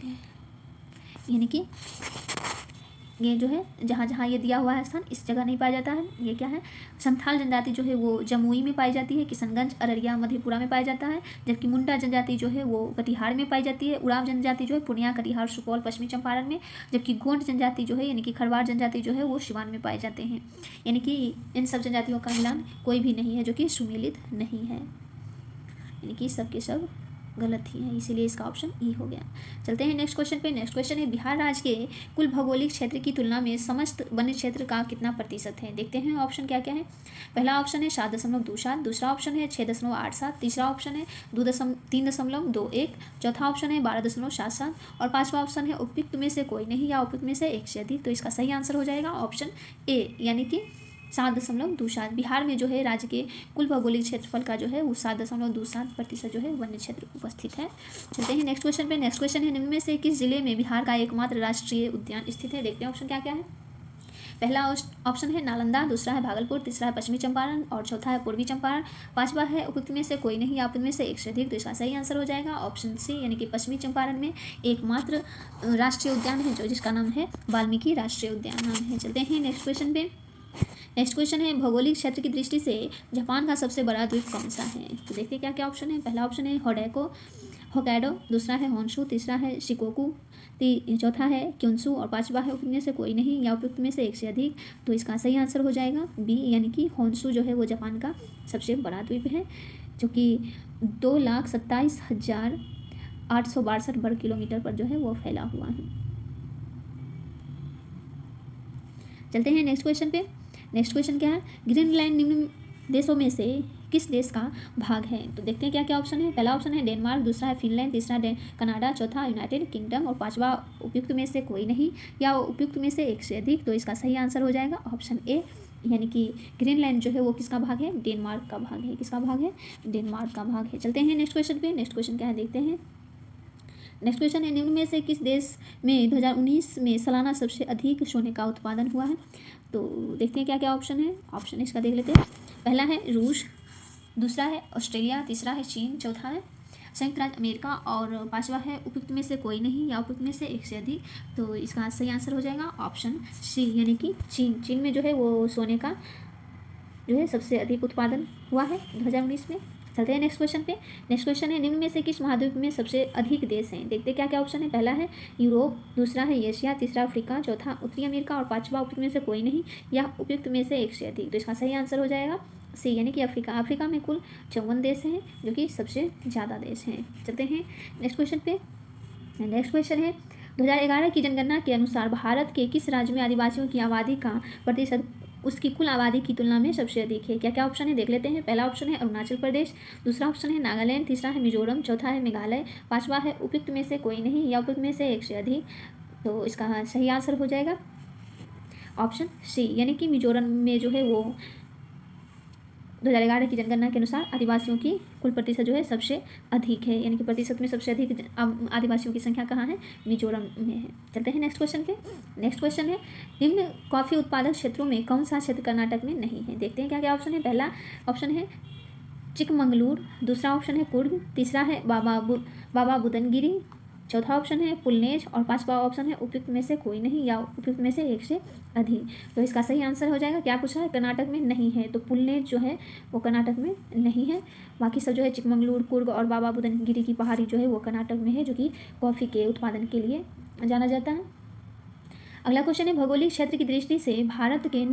यानी कि ये जो है जहाँ जहाँ ये दिया हुआ है स्थान इस जगह नहीं पाया जाता है। ये क्या है, संथाल जनजाति जो है वो जमुई में पाई जाती है, किशनगंज, अररिया, मधेपुरा में पाया जाता है। जबकि मुंडा जनजाति जो है वो कटिहार में पाई जाती है। उराव जनजाति जो है पूर्णिया, कटिहार, सुपौल, पश्चिमी चंपारण में। जबकि गोंड जनजाति जो है यानी कि खरवार जनजाति जो है वो सिवान में पाए जाते हैं। यानी कि इन सब जनजातियों का मिलान कोई भी नहीं है जो कि सुमेलित नहीं है, यानी कि सब के सब गलत ही है, इसीलिए इसका ऑप्शन ई हो गया। चलते हैं नेक्स्ट क्वेश्चन पे। नेक्स्ट क्वेश्चन है बिहार राज्य के कुल भौगोलिक क्षेत्र की तुलना में समस्त वन्य क्षेत्र का कितना प्रतिशत है। देखते हैं ऑप्शन क्या क्या है। पहला ऑप्शन है 7.27, दूसरा ऑप्शन है 6.87, तीसरा ऑप्शन है 3.21, चौथा ऑप्शन है 12.77 और पांचवा ऑप्शन है उपयुक्त में से कोई नहीं या उपयुक्त में से एक से अधिक। तो इसका सही आंसर हो जाएगा ऑप्शन ए, यानी कि 7.27। बिहार में जो है राज्य के कुल भौगोलिक क्षेत्रफल का जो है वो 7.27% जो है वन्य क्षेत्र उपस्थित है। चलते हैं नेक्स्ट क्वेश्चन पे। नेक्स्ट क्वेश्चन है निम्न में से किस जिले में बिहार का एकमात्र राष्ट्रीय उद्यान स्थित है। देखते हैं ऑप्शन क्या क्या है। पहला ऑप्शन है नालंदा, दूसरा है भागलपुर, तीसरा है पश्चिमी चंपारण और चौथा है पूर्वी चंपारण, पांचवा है उपयुक्त में से कोई नहीं या उपयुक्त में से एक से अधिक। तो इसका सही आंसर हो जाएगा ऑप्शन सी, यानी कि पश्चिमी चंपारण में एकमात्र राष्ट्रीय उद्यान है जो जिसका नाम है वाल्मीकि राष्ट्रीय उद्यान नाम है। चलते हैं नेक्स्ट क्वेश्चन पे। नेक्स्ट क्वेश्चन है भौगोलिक क्षेत्र की दृष्टि से जापान का सबसे बड़ा द्वीप कौन सा है। तो देखते हैं क्या क्या ऑप्शन है। पहला ऑप्शन है होक्काइडो, दूसरा है होन्शु, तीसरा है शिकोकू, चौथा है क्योंसू और पांचवा है उपयुक्त में से कोई नहीं या उपयुक्त में से एक से अधिक। तो इसका सही आंसर हो जाएगा बी, यानी कि होन्शु जो है वो जापान का सबसे बड़ा द्वीप है जो कि 2,27,862 वर्ग किलोमीटर पर जो है वो फैला हुआ है। चलते हैं नेक्स्ट क्वेश्चन पे। नेक्स्ट क्वेश्चन क्या है, ग्रीनलैंड निम्न देशों में से किस देश का भाग है। तो देखते हैं क्या क्या ऑप्शन है। पहला ऑप्शन है डेनमार्क, दूसरा है फिनलैंड, तीसरा कनाडा, चौथा यूनाइटेड किंगडम और पांचवा उपयुक्त में से कोई नहीं या उपयुक्त में से एक से अधिक। तो इसका सही आंसर हो जाएगा ऑप्शन ए, यानी कि ग्रीनलैंड जो है वो किसका भाग है, डेनमार्क का भाग है। किसका भाग है, डेनमार्क का भाग है। चलते हैं नेक्स्ट क्वेश्चन पे। नेक्स्ट क्वेश्चन क्या है देखते हैं। नेक्स्ट क्वेश्चन है निम्न में से किस देश में 2019 में सालाना सबसे अधिक सोने का उत्पादन हुआ है। तो देखते हैं क्या क्या ऑप्शन है। ऑप्शन इसका देख लेते हैं। पहला है रूस, दूसरा है ऑस्ट्रेलिया, तीसरा है चीन, चौथा है संयुक्त राज्य अमेरिका और पांचवा है उपयुक्त में से कोई नहीं या उपयुक्त में से एक से अधिक। तो इसका सही आंसर हो जाएगा ऑप्शन सी, यानी कि चीन। चीन में जो है वो सोने का जो है सबसे अधिक उत्पादन हुआ है 2019 में। चलते हैं नेक्स्ट क्वेश्चन पे। नेक्स्ट क्वेश्चन है निम्न में से किस महाद्वीप में सबसे अधिक देश हैं। देखते हैं क्या क्या ऑप्शन है। पहला है यूरोप, दूसरा है एशिया, तीसरा अफ्रीका, चौथा उत्तरी अमेरिका और पांचवा उपयुक्त में से कोई नहीं या उपयुक्त में से एक से अधिक। तो इसका सही आंसर हो जाएगा सी, यानी कि अफ्रीका। अफ्रीका में कुल 54 देश हैं जो कि सबसे ज़्यादा देश हैं। चलते हैं नेक्स्ट क्वेश्चन पे। नेक्स्ट क्वेश्चन है 2011 की जनगणना के अनुसार भारत के किस राज्य में आदिवासियों की आबादी का प्रतिशत उसकी कुल आबादी की तुलना में सबसे अधिक है। क्या क्या ऑप्शन है देख लेते हैं। पहला ऑप्शन है अरुणाचल प्रदेश, दूसरा ऑप्शन है नागालैंड, तीसरा है मिजोरम, चौथा है मेघालय, पांचवा है उपयुक्त में से कोई नहीं या उपयुक्त में से एक से अधिक। तो इसका सही आंसर हो जाएगा ऑप्शन सी, यानी कि मिजोरम में जो है वो 2011 की जनगणना के अनुसार आदिवासियों की कुल प्रतिशत जो है सबसे अधिक है, यानी कि प्रतिशत में सबसे अधिक आदिवासियों की संख्या कहाँ है, मिजोरम में है। चलते हैं नेक्स्ट क्वेश्चन पे। नेक्स्ट क्वेश्चन है निम्न कॉफ़ी उत्पादक क्षेत्रों में कौन सा क्षेत्र कर्नाटक में नहीं है। देखते हैं क्या क्या ऑप्शन है। पहला ऑप्शन है चिकमंगलूर, दूसरा ऑप्शन है कुर्ग, तीसरा है बाबा बुदनगिरी, चौथा ऑप्शन है पुलनेज और पांचवा ऑप्शन है उपयुक्त में से कोई नहीं या उपयुक्त में से एक से अधिक। तो इसका सही आंसर हो जाएगा, क्या पूछा है, कर्नाटक में नहीं है। तो पुलनेज जो है वो कर्नाटक में नहीं है। बाकी सब जो है चिकमंगलूर, कुर्ग और बाबा बुदनगिरी की पहाड़ी जो है वो कर्नाटक में है, जो कि कॉफ़ी के उत्पादन के लिए जाना जाता है। अगला क्वेश्चन है भौगोलिक क्षेत्र की दृष्टि से भारत के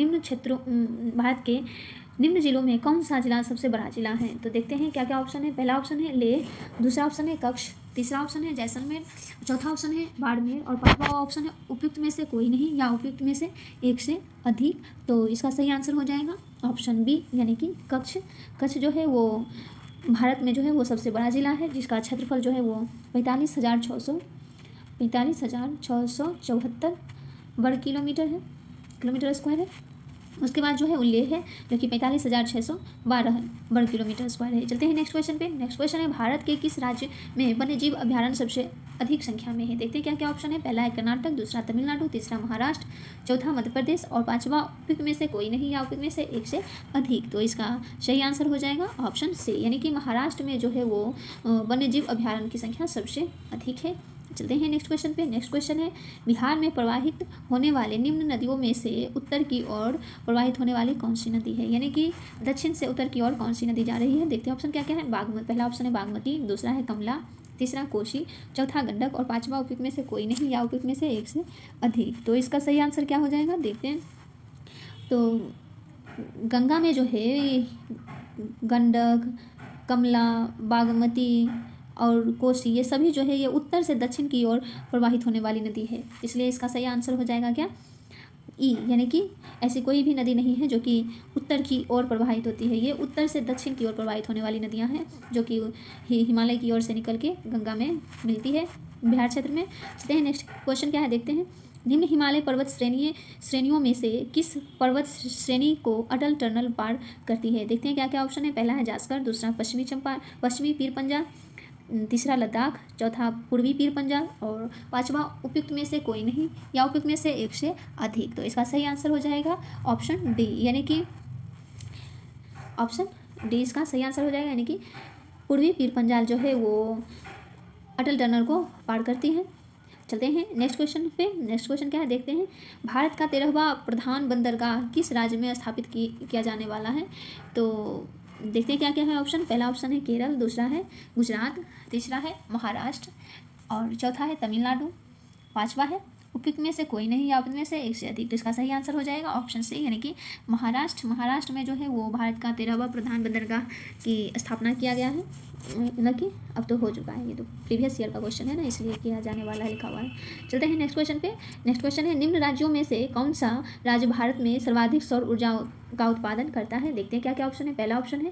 निम्न जिलों में कौन सा जिला सबसे बड़ा जिला है। तो देखते हैं क्या क्या ऑप्शन है। पहला ऑप्शन है लेह, दूसरा ऑप्शन है कच्छ, तीसरा ऑप्शन है जैसलमेर, चौथा ऑप्शन है बाड़मेर और पांचवा ऑप्शन है उपयुक्त में से कोई नहीं या उपयुक्त में से एक से अधिक। तो इसका सही आंसर हो जाएगा ऑप्शन बी, यानी कि कच्छ। कच्छ जो है वो भारत में जो है वो सबसे बड़ा जिला है, जिसका क्षेत्रफल जो है वो 45,674 वर्ग किलोमीटर स्क्वायर है। उसके बाद जो है लेह है जो कि 45,612 वर्ग किलोमीटर स्क्वायर है। चलते हैं नेक्स्ट क्वेश्चन पे। नेक्स्ट क्वेश्चन है भारत के किस राज्य में वन्यजीव अभ्यारण्य सबसे अधिक संख्या में है। देखते हैं क्या क्या ऑप्शन है। पहला है कर्नाटक, दूसरा तमिलनाडु, तीसरा महाराष्ट्र, चौथा मध्य प्रदेश और पांचवा उपयुक्त में से कोई नहीं या उपयुक्त में से एक से अधिक। तो इसका सही आंसर हो जाएगा ऑप्शन सी, यानी कि महाराष्ट्र में जो है वो वन्यजीव अभ्यारण्य की संख्या सबसे अधिक है। चलते हैं नेक्स्ट क्वेश्चन पे। नेक्स्ट क्वेश्चन है बिहार में प्रवाहित होने वाले निम्न नदियों में से उत्तर की ओर प्रवाहित होने वाली कौन सी नदी है, यानी कि दक्षिण से उत्तर की ओर कौन सी नदी जा रही है। देखते हैं ऑप्शन क्या क्या है। बागमती, पहला ऑप्शन है बागमती, दूसरा है कमला, तीसरा कोसी, चौथा गंडक और पांचवा उपयुक्त में से कोई नहीं या उपयुक्त में से एक से अधिक। तो इसका सही आंसर क्या हो जाएगा, देखते हैं। तो गंगा में जो है गंडक, कमला, बागमती और कोसी, ये सभी जो है ये उत्तर से दक्षिण की ओर प्रवाहित होने वाली नदी है, इसलिए इसका सही आंसर हो जाएगा क्या, ई, यानी कि ऐसी कोई भी नदी नहीं है जो कि उत्तर की ओर प्रवाहित होती है। ये उत्तर से दक्षिण की ओर प्रवाहित होने वाली नदियां हैं जो कि हिमालय की ओर से निकल के गंगा में मिलती है बिहार क्षेत्र में। चलते हैं नेक्स्ट क्वेश्चन क्या है, देखते हैं। निम्न हिमालय पर्वत श्रेणियों में से किस पर्वत श्रेणी को अटल टनल पार करती है। देखते हैं क्या क्या ऑप्शन है। पहला है जास्कर, दूसरा पश्चिमी पीर पंजाल, तीसरा लद्दाख, चौथा पूर्वी पीर पंजाल और पांचवा उपयुक्त में से कोई नहीं या उपयुक्त में से एक से अधिक। तो इसका सही आंसर हो जाएगा ऑप्शन डी, यानी कि ऑप्शन डी इसका सही आंसर हो जाएगा, यानी कि पूर्वी पीर पंजाल जो है वो अटल टनल को पार करती है। चलते हैं नेक्स्ट क्वेश्चन पे। नेक्स्ट क्वेश्चन क्या है, देखते हैं। भारत का 13वां प्रधान बंदरगाह किस राज्य में स्थापित किया जाने वाला है। तो देखते हैं क्या क्या है ऑप्शन। पहला ऑप्शन है केरल, दूसरा है गुजरात, तीसरा है महाराष्ट्र और चौथा है तमिलनाडु, पांचवा है उपयुक्त में से कोई नहीं या उपयुक्त में से एक से अधिक। तो इसका सही आंसर हो जाएगा ऑप्शन सी, यानी कि महाराष्ट्र में जो है वो भारत का 13वां प्रधान बंदरगाह की स्थापना किया गया है, मतलब कि अब तो हो चुका है, ये तो प्रीवियस ईयर का क्वेश्चन है ना, इसलिए किया जाने वाला है, लिखा हुआ है। चलते हैं नेक्स्ट क्वेश्चन पे। नेक्स्ट क्वेश्चन है निम्न राज्यों में से कौन सा राज्य भारत में सर्वाधिक सौर ऊर्जा का उत्पादन करता है। देखते हैं क्या क्या ऑप्शन है। पहला ऑप्शन है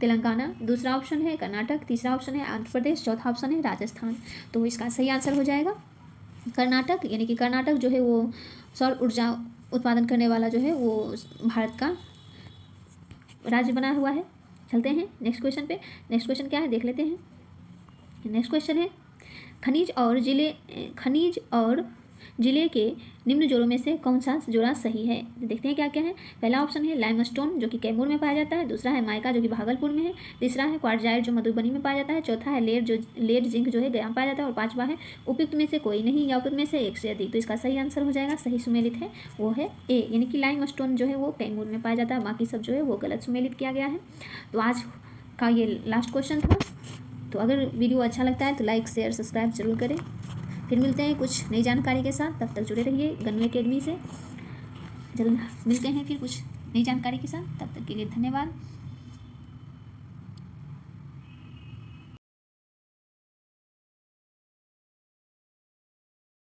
तेलंगाना, दूसरा ऑप्शन है कर्नाटक, तीसरा ऑप्शन है आंध्र प्रदेश, चौथा ऑप्शन है राजस्थान। तो इसका सही आंसर हो जाएगा कर्नाटक, यानी कि कर्नाटक जो है वो सौर ऊर्जा उत्पादन करने वाला जो है वो भारत का राज्य बना हुआ है। चलते हैं नेक्स्ट क्वेश्चन पे। नेक्स्ट क्वेश्चन क्या है, देख लेते हैं। नेक्स्ट क्वेश्चन है खनिज और जिले के निम्न जोड़ों में से कौन सा जोड़ा सही है। देखते हैं क्या क्या है। पहला ऑप्शन है लाइमस्टोन जो कि कैमूर में पाया जाता है, दूसरा है माइका जो कि भागलपुर में है, तीसरा है क्वार्टजाइट जो मधुबनी में पाया जाता है, चौथा है लेड जिंक जो है गया में पाया जाता है और पांचवा है उपयुक्त में से कोई नहीं या उपयुक्त में से एक से अधिक। तो इसका सही आंसर हो जाएगा, सही सुमेलित है वो है ए, यानी कि लाइमस्टोन जो है वो कैमूर में पाया जाता है, बाकी सब जो है वो गलत सुमेलित किया गया है। तो आज का ये लास्ट क्वेश्चन था। तो अगर वीडियो अच्छा लगता है तो लाइक शेयर सब्सक्राइब जरूर करें। फिर मिलते हैं कुछ नई जानकारी के साथ, तब तक जुड़े रहिए गन्नू एकेडमी से। जल्द मिलते हैं फिर कुछ नई जानकारी के साथ, तब तक के लिए धन्यवाद।